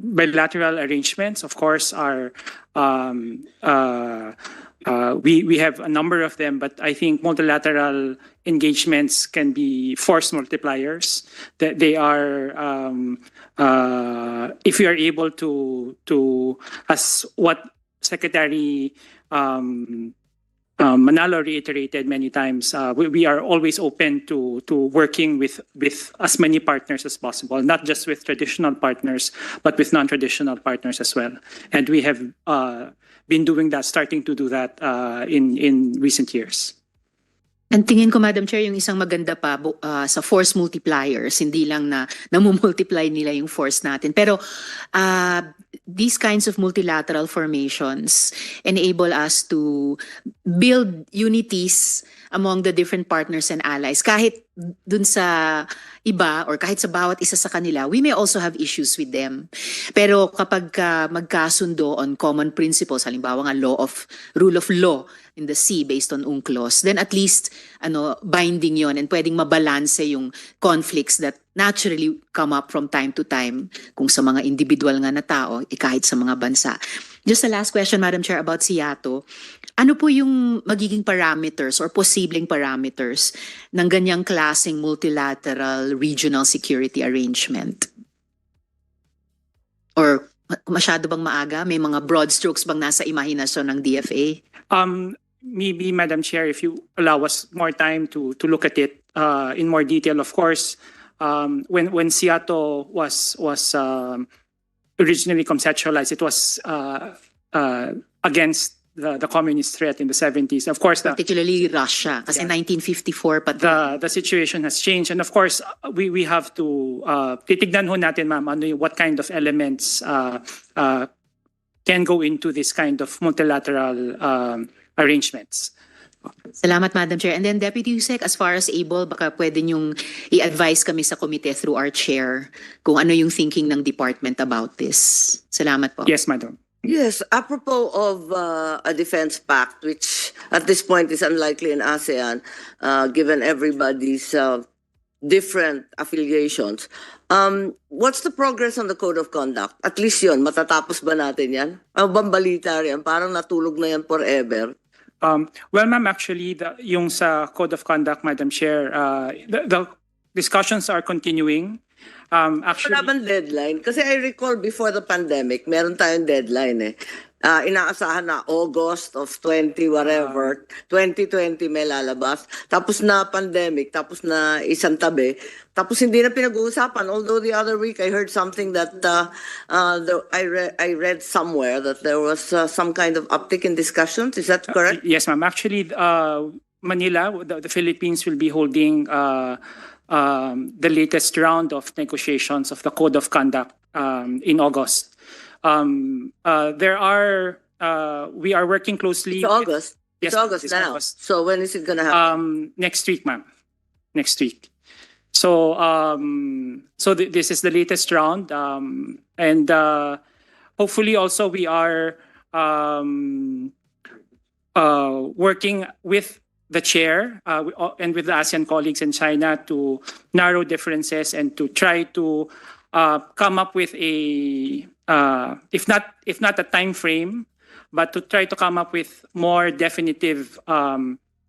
bilateral arrangements. Of course, we have a number of them, but I think multilateral engagements can be force multipliers. That they are, if we are able to as what Secretary Manalo reiterated many times, we are always open to working with as many partners as possible, not just with traditional partners, but with non-traditional partners as well. And we have been doing that, starting to do that in recent years. Ang tingin ko, Madam Chair, yung isang maganda pa sa force multipliers, hindi lang na namumultiply nila yung force natin. Pero these kinds of multilateral formations enable us to build unities among the different partners and allies. Kahit dun sa iba or kahit sa bawat isa sa kanila, we may also have issues with them. Pero kapag magkasundo on common principles, halimbawa nga rule of law in the sea based on UNCLOS, then at least binding yon and pwedeng mabalanse yung conflicts that naturally come up from time to time kung sa mga individual nga na tao, kahit sa mga bansa. Just a last question, Madam Chair, about SIATO. Ano po yung magiging parameters or posibleng parameters ng ganyang klaseng multilateral regional security arrangement? Or Masyado bang maaga? May mga broad strokes bang nasa imahinasyon ng DFA? Maybe, Madam Chair, if you allow us more time to look at it in more detail. Of course, when Seattle was originally conceptualized, it was against the communist threat in the 70s. Of course, Particularly Russia, kasi 1954 pa. the situation has changed, and of course, we have to titignan ho natin, ma'am, what kind of elements can go into this kind of multilateral arrangements. Salamat, Madam Chair. And then, Deputy Yusek, as far as able, baka pwede niyong i-advise kami sa komite through our chair kung ano yung thinking ng department about this. Salamat po. Yes, Madam. Yes, apropos of a defense pact, which at this point is unlikely in ASEAN, given everybody's different affiliations. What's the progress on the code of conduct? At least yun, matatapos ba natin yan? Ang bambalita yan, parang natulog na yan forever. Well, ma'am, actually, yung sa code of conduct, Madam Chair, the discussions are continuing. Actually, Wala bang deadline? Kasi I recall before the pandemic, meron tayong deadline eh. Inaasahan na August of 2020 may lalabas. Tapos na pandemic, tapos na isang tabi. Tapos hindi na pinag-uusapan. Although the other week I heard something that I read somewhere that there was some kind of uptick in discussions. Is that correct? yes, ma'am. Actually, Manila, the Philippines will be holding the latest round of negotiations of the code of conduct in August. We are working closely. It's August. Yes, It's August it's now. August. So when is it going to happen? Next week, ma'am. Next week. So, this is the latest round, and hopefully also we are working with the chair and with the ASEAN colleagues in China to narrow differences and to try to come up with a if not a time frame, but to try to come up with more definitive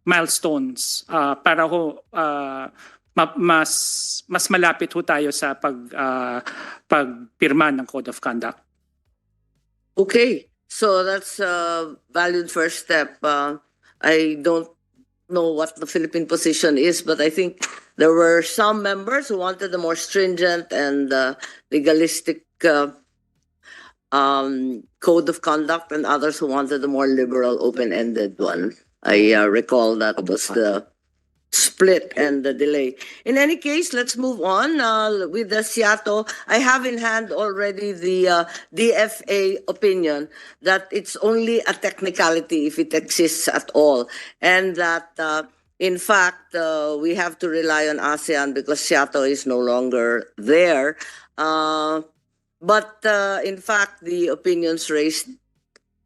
milestones para ho mas malapit ho tayo sa pagpirma ng code of conduct. Okay, so that's a valued first step. I don't know what the Philippine position is, but I think there were some members who wanted a more stringent and legalistic code of conduct, and others who wanted a more liberal, open-ended one. I recall that was the split and the delay. In any case, let's move on with the Seattle. I have in hand already the DFA opinion that it's only a technicality if it exists at all, and that in fact we have to rely on ASEAN because Seattle is no longer there. But in fact, the opinions raised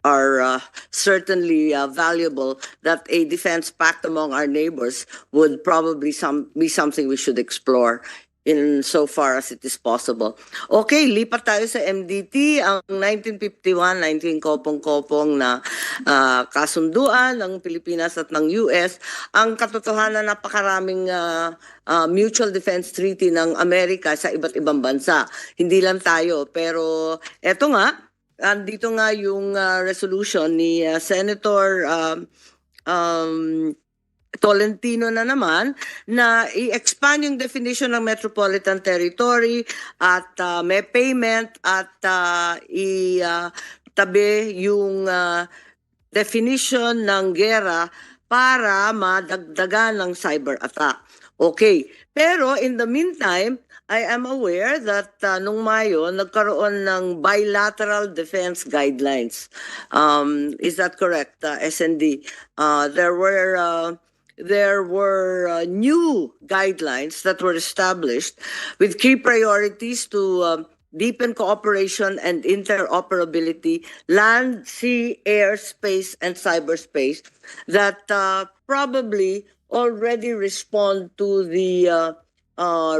are certainly valuable, that a defense pact among our neighbors would probably be something we should explore in so far as it is possible. Okay, lipat tayo sa MDT. Ang 1951, 19 kopong-kopong na kasunduan ng Pilipinas at ng US. Ang katotohanan, napakaraming mutual defense treaty ng Amerika sa iba't ibang bansa. Hindi lang tayo, pero eto nga, andito nga yung resolution ni Senator Tolentino na naman na i-expand yung definition ng metropolitan territory at may payment at itabi yung definition ng gera para madagdagan ng cyber attack. Okay, pero in the meantime, I am aware that nung Mayo, nagkaroon ng bilateral defense guidelines. Is that correct, SND? There were new guidelines that were established with key priorities to deepen cooperation and interoperability, land, sea, air, space, and cyberspace that probably already respond to the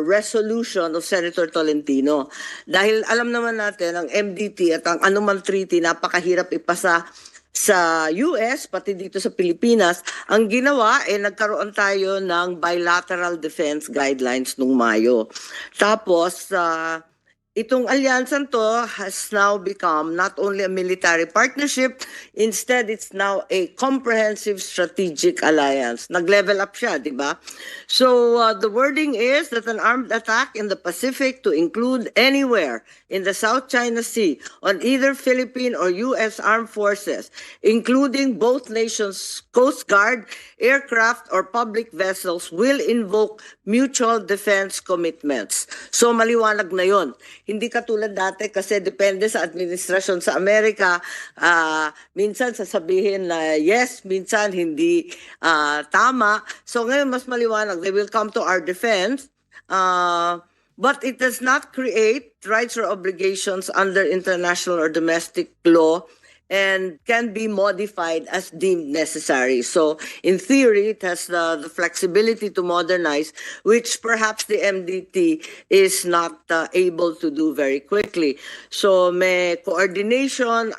resolution of Senator Tolentino. Dahil alam naman natin, ang MDT at ang anumang treaty, napakahirap ipasa sa US, pati dito sa Pilipinas. Ang ginawa, nagkaroon tayo ng bilateral defense guidelines nung Mayo. Tapos, itong alyansan to has now become not only a military partnership, instead it's now a comprehensive strategic alliance. Nag-level up siya, di ba? So the wording is that an armed attack in the Pacific to include anywhere in the South China Sea on either Philippine or U.S. armed forces, including both nations' Coast Guard, aircraft, or public vessels will invoke mutual defense commitments. So maliwanag na yon. Hindi katulad dati kasi depende sa administrasyon sa Amerika, minsan sasabihin na yes, minsan hindi tama. So ngayon mas maliwanag, they will come to our defense, but it does not create rights or obligations under international or domestic law and can be modified as deemed necessary. So in theory, it has the flexibility to modernize, which perhaps the MDT is not able to do very quickly. So may coordination,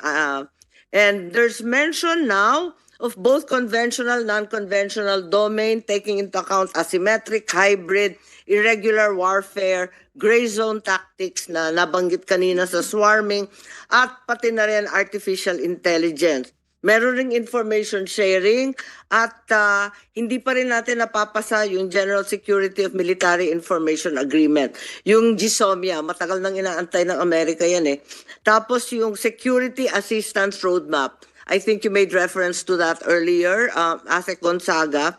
and there's mention now of both conventional, non-conventional domain, taking into account asymmetric, hybrid, irregular warfare, gray zone tactics na nabanggit kanina sa swarming, at pati na rin artificial intelligence. Meron ring information sharing at hindi pa rin natin napapasa yung General Security of Military Information Agreement. Yung GSOMIA, matagal nang inaantay ng Amerika yan eh. Tapos yung Security Assistance Roadmap. I think you made reference to that earlier, Asek Gonzaga.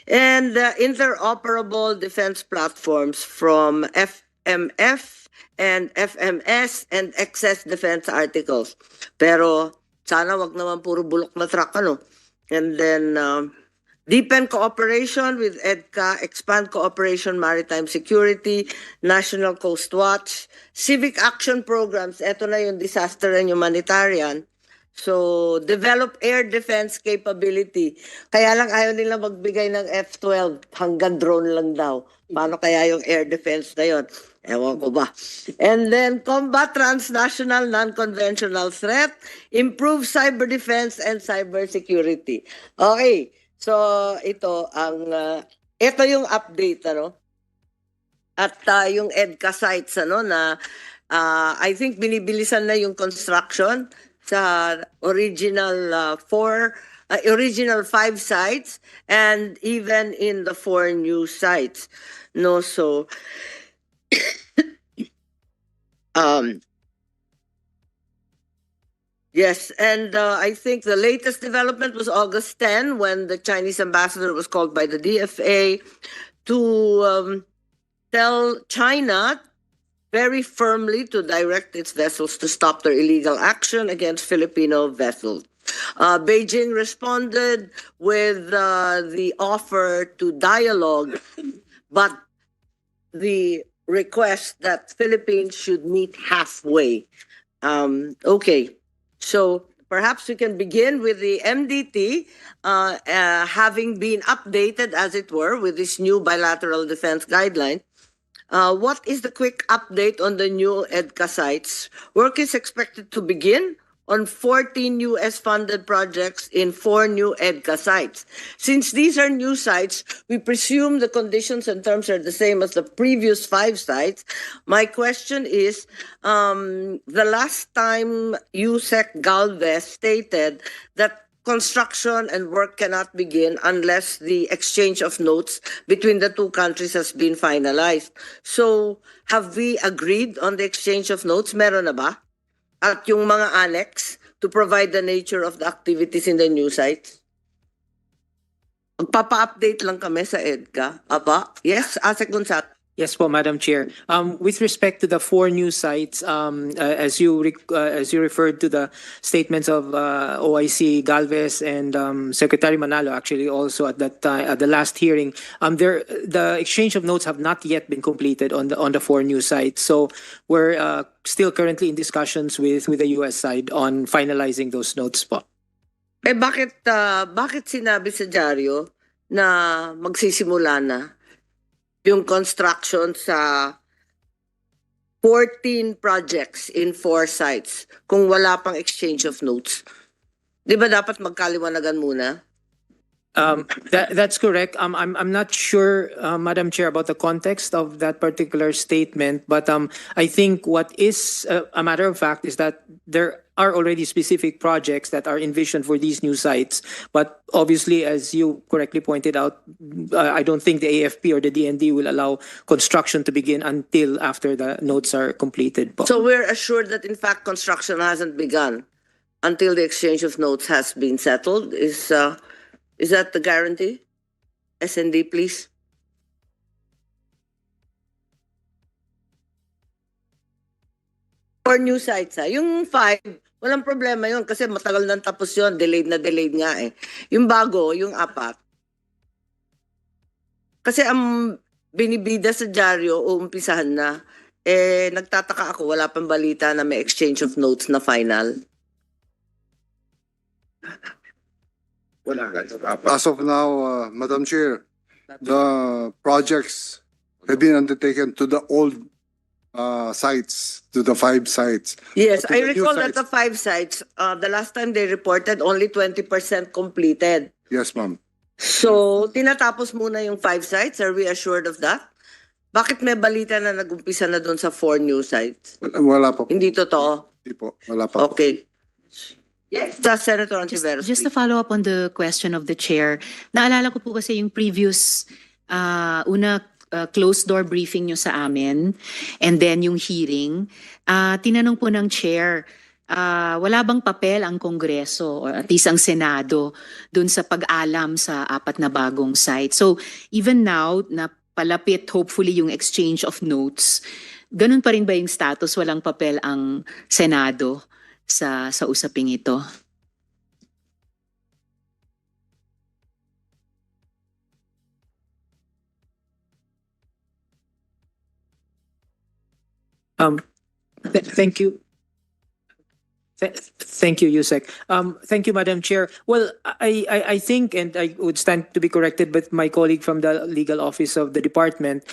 And interoperable defense platforms from FMF and FMS and excess defense articles. Pero sana wag naman puro bulok na truck, ano. And then deepen cooperation with EDCA, expand cooperation maritime security, National Coast Watch, civic action programs, eto na yung disaster and humanitarian. So, develop air defense capability. Kaya lang ayaw nila magbigay ng F-12, hanggang drone lang daw. Paano kaya yung air defense na yun? Ewan ko ba. And then, combat transnational non-conventional threat, improve cyber defense and cyber security. Okay, so ito yung update, ano? At yung EDCA sites, ano, na I think binibilisan na yung construction sa original original 5 sites and even in the 4 new sites. No, so yes, and I think the latest development was August 10 when the Chinese ambassador was called by the DFA to tell China very firmly to direct its vessels to stop their illegal action against Filipino vessels. Beijing responded with the offer to dialogue, but the request that Philippines should meet halfway. Okay, so perhaps we can begin with the MDT having been updated, as it were, with this new bilateral defense guideline. What is the quick update on the new EDCA sites? Work is expected to begin on 14 US-funded projects in 4 new EDCA sites. Since these are new sites, we presume the conditions and terms are the same as the previous 5 sites. My question is, the last time USEC Galvez stated that construction and work cannot begin unless the exchange of notes between the 2 countries has been finalized. So, have we agreed on the exchange of notes? Meron na ba? At yung mga annex to provide the nature of the activities in the new sites? Magpapa-update lang kami sa EDCA. Aba? Yes, Asek Gonzaga. Yes po, Madam Chair. With respect to the 4 new sites, as you referred to the statements of OIC Galvez and Secretary Manalo, actually also at that time, at the last hearing, the exchange of notes have not yet been completed on the 4 new sites. So we're still currently in discussions with the US side on finalizing those notes po. Bakit sinabi sa dyaryo na magsisimula na yung construction sa 14 projects in 4 sites kung wala pang exchange of notes? Di ba dapat magkaliwanagan muna? That's correct. I'm not sure, Madam Chair, about the context of that particular statement, but I think what is a matter of fact is that there are already specific projects that are envisioned for these new sites. But obviously, as you correctly pointed out, I don't think the AFP or the DND will allow construction to begin until after the nodes are completed po. So we're assured that in fact construction hasn't begun until the exchange of notes has been settled. Is that the guarantee? SND, please. For new sites, yung 5, walang problema yun kasi matagal nang tapos yun, delayed na delayed nga eh. Yung bago, yung 4. Kasi ang binibida sa dyaryo, uumpisahan na. Eh, nagtataka ako, wala pang balita na may exchange of notes na final. As of now, Madam Chair, the projects have been undertaken to the old sites, to the 5 sites. Yes, But to I the new recall that sites- the 5 sites, the last time they reported, only 20% completed. Yes, ma'am. So, tinatapos muna yung 5 sites. Are we assured of that? Bakit may balita na nag-umpisa na doon sa 4 new sites? Wala pa po. Hindi totoo? Hindi po. Wala pa po. Okay. Yes, Senator Antiveros. Just to follow up on the question of the chair, naalala ko po kasi yung previous closed door briefing nyo sa amin and then yung hearing, tinanong po ng chair, wala bang papel ang Kongreso or at least ang Senado dun sa pag-alam sa 4 na bagong site? So even now, na palapit hopefully yung exchange of notes, ganun pa rin ba yung status? Walang papel ang Senado sa usaping ito? Thank you. Thank you, Yusek. Thank you, Madam Chair. Well, I think, and I would stand to be corrected by my colleague from the legal office of the department.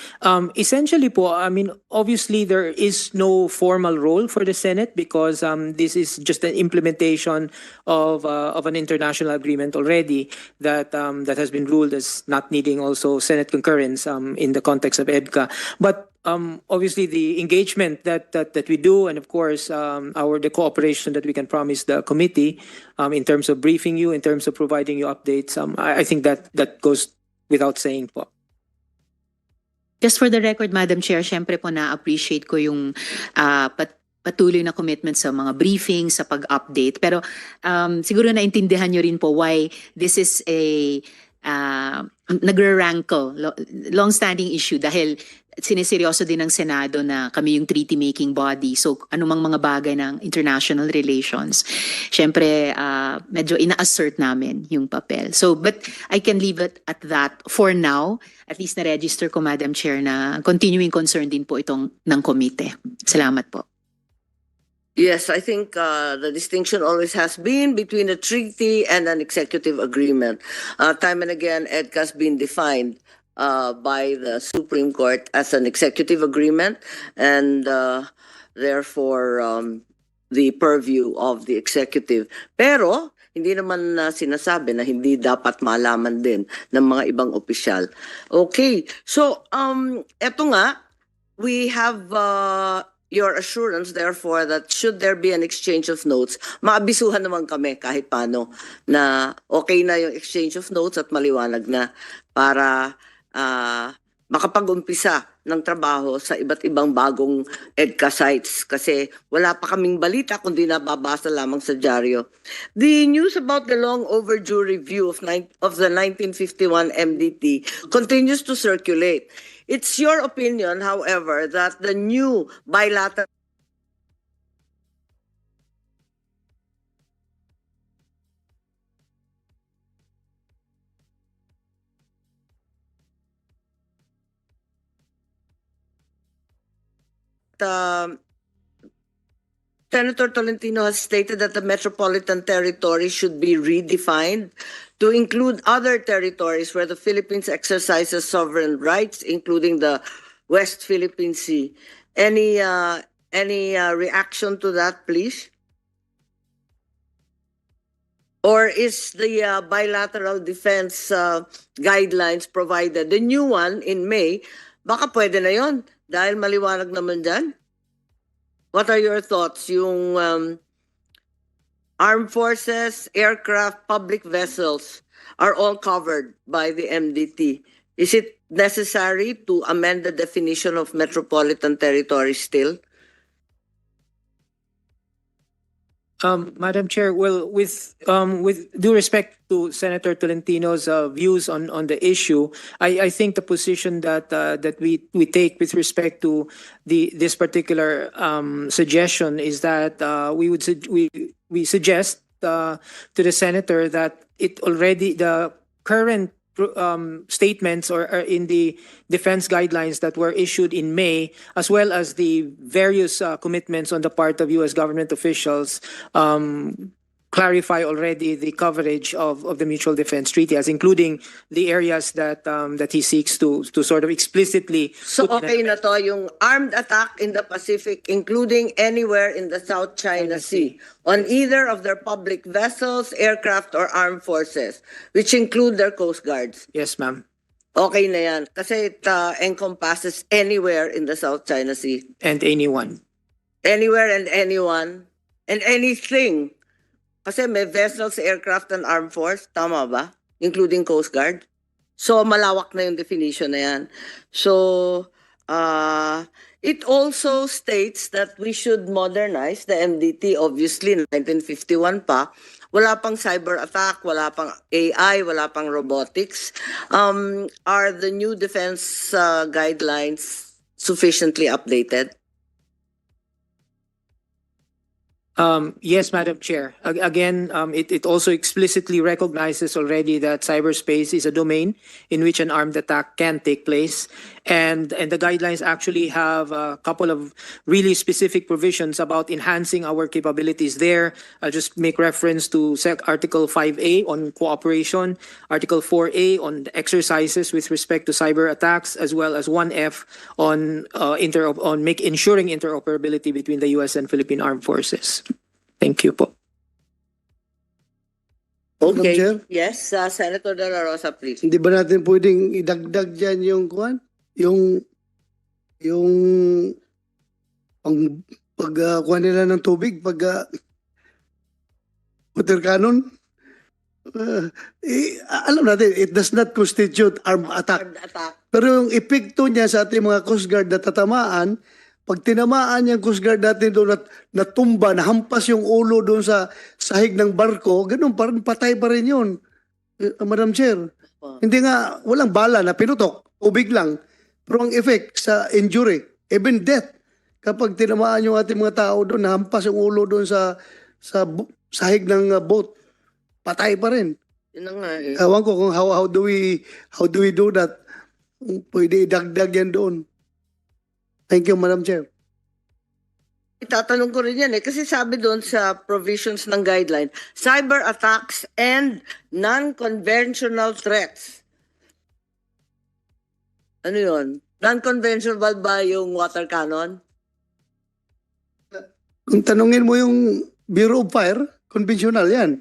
Essentially po, I mean, obviously there is no formal role for the Senate because this is just an implementation of an international agreement already that that has been ruled as not needing also Senate concurrence in the context of EDCA. But obviously the engagement that we do, and of course the cooperation that we can promise the committee in terms of briefing you, in terms of providing you updates, I think that goes without saying po. Just for the record, Madam Chair, syempre po na-appreciate ko yung patuloy na commitment sa mga briefings, sa pag-update. Pero siguro naintindihan nyo rin po why this is a nagre-rankle, long-standing issue dahil sineseryoso din ng Senado na kami yung treaty-making body. So, anumang mga bagay ng international relations, syempre, medyo ina-assert namin yung papel. So, but I can leave it at that for now. At least na-register ko, Madam Chair, na continuing concern din po itong ng komite. Salamat po. Yes, I think the distinction always has been between a treaty and an executive agreement. Time and again, EDCA has been defined by the Supreme Court as an executive agreement and therefore the purview of the executive. Pero hindi naman sinasabi na hindi dapat malaman din ng mga ibang opisyal. Okay, so eto nga, we have your assurance therefore that should there be an exchange of notes, maabisuhan naman kami kahit paano na okay na yung exchange of notes at maliwanag na para makapag-umpisa ng trabaho sa iba't ibang bagong EDCA sites kasi wala pa kaming balita kundi nababasa lamang sa dyaryo. The news about the long overdue review of the 1951 MDT continues to circulate. It's your opinion, however, that the new bilateral Senator Tolentino has stated that the metropolitan territory should be redefined to include other territories where the Philippines exercises sovereign rights, including the West Philippine Sea. Any reaction to that, please? Or is the bilateral defense guidelines provided, the new one in May, baka pwede na yon dahil maliwanag naman dyan? What are your thoughts? Yung armed forces, aircraft, public vessels are all covered by the MDT. Is it necessary to amend the definition of metropolitan territory still? Madam Chair, well, with due respect to Senator Tolentino's views on the issue, I think the position that we take with respect to this particular suggestion is that we suggest to the senator that the current statements or in the defense guidelines that were issued in May, as well as the various commitments on the part of U.S. government officials, clarify already the coverage of the Mutual Defense Treaty, as including the areas that he seeks to sort of explicitly. So put in okay na to yung armed attack in the Pacific, including anywhere in the South China Sea, on either of their public vessels, aircraft, or armed forces, which include their coast guards. Yes, ma'am. Okay na yan. Kasi it encompasses anywhere in the South China Sea. And anyone. Anywhere and anyone and anything. Kasi may vessels, aircraft, and armed force. Tama ba? Including Coast Guard. So, malawak na yung definition na yan. So, it also states that we should modernize the MDT. Obviously, 1951 pa. Wala pang cyber attack, wala pang AI, wala pang robotics. Are the new defense guidelines sufficiently updated? Yes, Madam Chair. Again, it also explicitly recognizes already that cyberspace is a domain in which an armed attack can take place. And the guidelines actually have a couple of really specific provisions about enhancing our capabilities there. I'll just make reference to Article 5A on cooperation, Article 4A on the exercises with respect to cyber attacks, as well as 1F on ensuring interoperability between the U.S. and Philippine Armed Forces. Thank you po. Madam Okay. Chair, Yes, Senator Dela Rosa, please. hindi ba natin pwedeng idagdag dyan yung kuwan? Yung pagkuha nila ng tubig, water cannon? Alam natin, it does not constitute armed attack. Armed attack. Pero yung epekto niya sa ating mga Coast Guard na tatamaan, pag tinamaan yung Coast Guard natin doon at natumba, nahampas yung ulo doon sa sahig ng barko, ganun pa rin, patay pa rin yun. Madam Chair, hindi nga, walang bala na pinutok, ubig lang. Pero ang effect sa injury, even death, kapag tinamaan yung ating mga tao doon, nahampas yung ulo doon sa sahig ng boat, patay pa rin. Yun na nga eh. Ewan ko kung how do we do that? Pwede idagdag yan doon. Thank you, Madam Chair. Itatanong ko rin yan eh. Kasi sabi doon sa provisions ng guideline, cyber attacks and non-conventional threats. Ano yun? Non-conventional ba yung water cannon? Kung tanungin mo yung Bureau of Fire, conventional yan.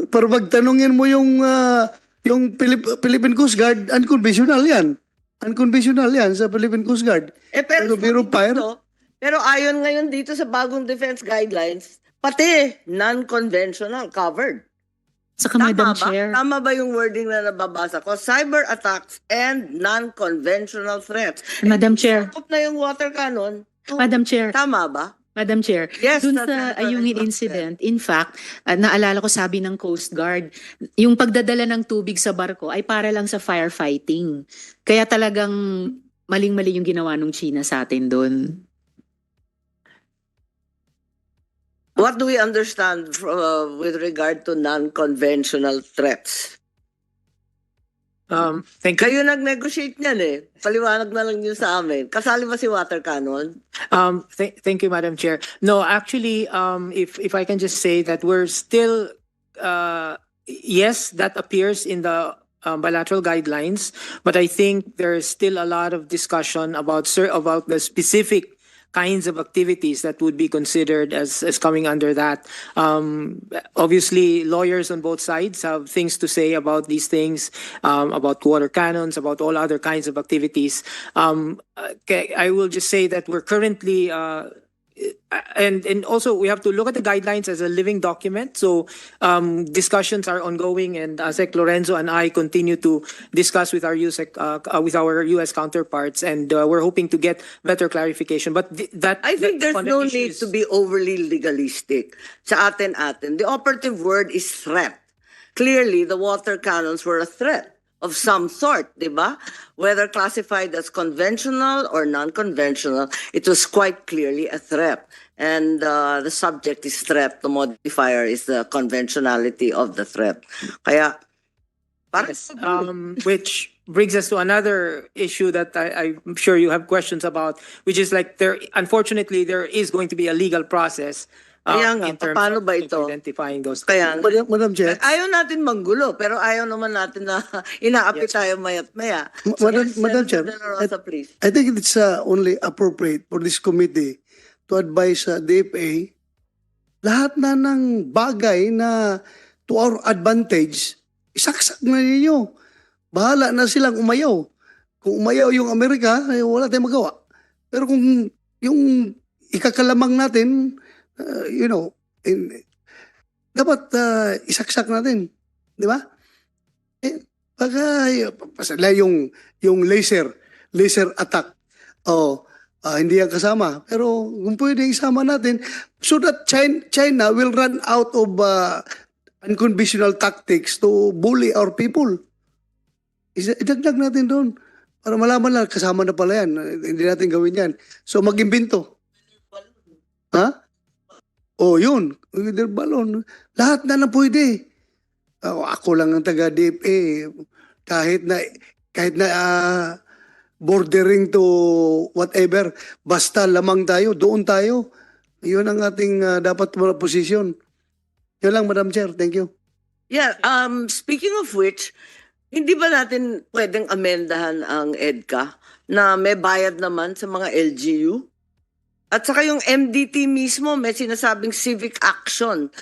Pero pag tanungin mo yung Philippine Coast Guard, unconventional yan. Unconventional yan sa Philippine Coast Guard. Pero Bureau of Fire, pero ayon ngayon dito sa bagong defense guidelines, pati non-conventional covered. Saka Madam Chair. Tama ba yung wording na nababasa ko? Cyber attacks and non-conventional threats. Madam Chair. Sakop na yung water cannon. Madam Chair. Tama ba? Madam Chair, Yes, dun that's sa Senator Ayungin Rosa. incident, in fact, naalala ko sabi ng Coast Guard, yung pagdadala ng tubig sa barko ay para lang sa firefighting. Kaya talagang maling-mali yung ginawa ng China sa atin doon. What do we understand with regard to non-conventional threats? Thank you. Kayo nag-negotiate niyan eh. Paliwanag na lang yun sa amin. Kasali ba si water cannon? Thank you, Madam Chair. No, actually, if I can just say that we're still, yes, that appears in the bilateral guidelines, but I think there's still a lot of discussion about the specific kinds of activities that would be considered as coming under that. Obviously, lawyers on both sides have things to say about these things, about water cannons, about all other kinds of activities. I will just say that we're currently and also we have to look at the guidelines as a living document. So discussions are ongoing, and Sec Lorenzo and I continue to discuss with our US counterparts, and we're hoping to get better clarification. But I think there's no need to be overly legalistic. Sa atin, the operative word is threat. Clearly, the water cannons were a threat of some sort, di ba? Whether classified as conventional or non-conventional, it was quite clearly a threat. And the subject is threat. The modifier is the conventionality of the threat. Kaya, Yes, which brings us to another issue that I'm sure you have questions about, which is like unfortunately, there is going to be a legal process Kaya nga, in terms paano of ba ito? identifying those. Kaya, Madam Chair, ayaw natin manggulo, pero ayaw naman natin na inaapi tayo mayat maya. Madam Chair, Dela Rosa, please. I think it's only appropriate for this committee to advise DFA lahat na ng bagay na to our advantage, isaksak na ninyo. Bahala na silang umayaw. Kung umayaw yung Amerika, wala tayong magawa. Pero kung yung ikakalamang natin, dapat isaksak natin. Di ba? Baka yung laser attack. Hindi yan kasama. Pero kung pwede isama natin so that China will run out of unconventional tactics to bully our people. Idagdag natin doon para malaman lang kasama na pala yan. Hindi natin gawin yan. So mag-imbento. Ha? Yun. Balon. Lahat na pwede. Ako lang ang taga-DFA. Kahit na bordering to whatever, basta lamang tayo, doon tayo. Yun ang ating dapat mga posisyon. Yun lang, Madam Chair. Thank you. Yeah, speaking of which, hindi ba natin pwedeng amendahan ang EDCA na may bayad naman sa mga LGU? At saka yung MDT mismo, may sinasabing civic action,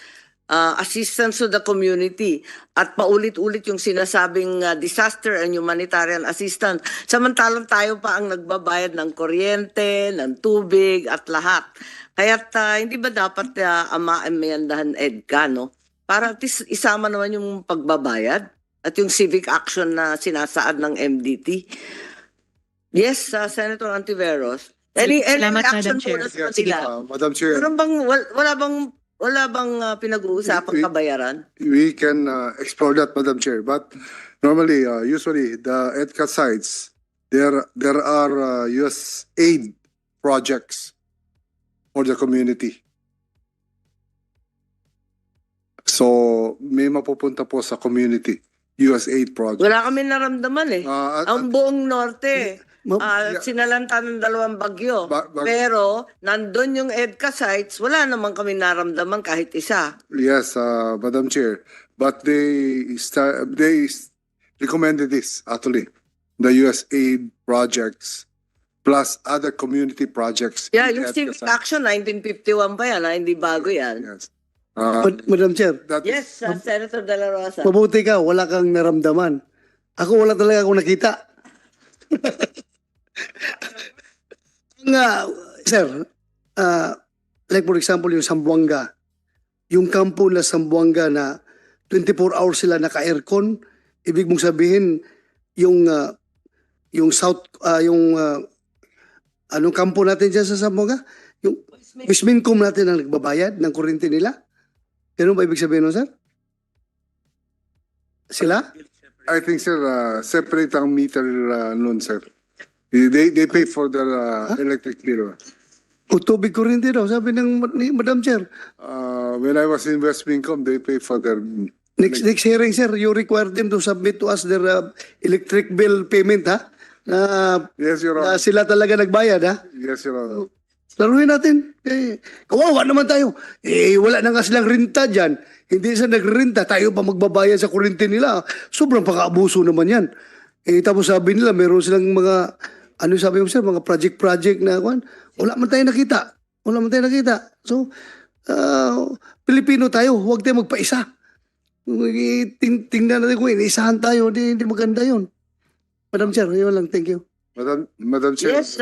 assistance to the community, at paulit-ulit yung sinasabing disaster and humanitarian assistance. Samantalang tayo pa ang nagbabayad ng kuryente, ng tubig, at lahat. Kaya't hindi ba dapat amendahan EDCA, no? Para at least isama naman yung pagbabayad at yung civic action na sinasaad ng MDT. Yes, Senator Antiveros. Any Salamat, action Madam Chair. muna sa kanila? Madam Chair, Wala bang pinag-uusapang kabayaran? we can explore that, Madam Chair. But normally, usually, the EDCA sites, there are US aid projects for the community. So, may mapupunta po sa community, US aid project. Wala kami naramdaman eh. Ang buong norte, yeah. sinalanta ng 2 bagyo. Pero, nandun yung EDCA sites, wala naman kami naramdaman kahit isa. Yes, Madam Chair. But they recommended this, actually, the US aid projects plus other community projects. Yeah, in yung EDCA civic sites. action, 1951 pa yan, hindi bago yan. Yes. Madam Chair, That Yes, Senator Dela Rosa. mabuti ka, wala kang naramdaman. Ako wala talaga akong nakita. Sir, like for example, yung Zamboanga, yung kampo na Zamboanga na 24 hours sila naka-aircon, ibig mong sabihin, yung anong kampo natin dyan sa Zamboanga? Yung Mismincom natin ang nagbabayad ng kuryente nila? Ganun ba ibig sabihin, no, sir? Sila? I think, sir, separate ang meter nun, sir. They pay for the electric bill. O tubig kuryente daw, sabi ni Madam Chair. When I was in West Mincom, they pay for their... Next hearing, sir, you require them to submit to us their electric bill payment, ha? Yes, Your Na Honor. sila talaga nagbayad, ha? Yes, Your Honor. Laruin natin. Kawawa naman tayo. Wala na nga silang renta dyan. Hindi sa nagrenta, tayo pa magbabayad sa kuryente nila. Sobrang pang-aabuso naman yan. Tapos sabi nila, meron silang mga ano sabi mo sir, mga project na kwan, wala man tayo nakita. Wala man tayo nakita. So, Pilipino tayo, huwag tayo magpaisa. Tingnan natin kung iniisahan tayo, hindi maganda yun. Madam Chair, yun lang. Thank you. Madam Chair. Yes,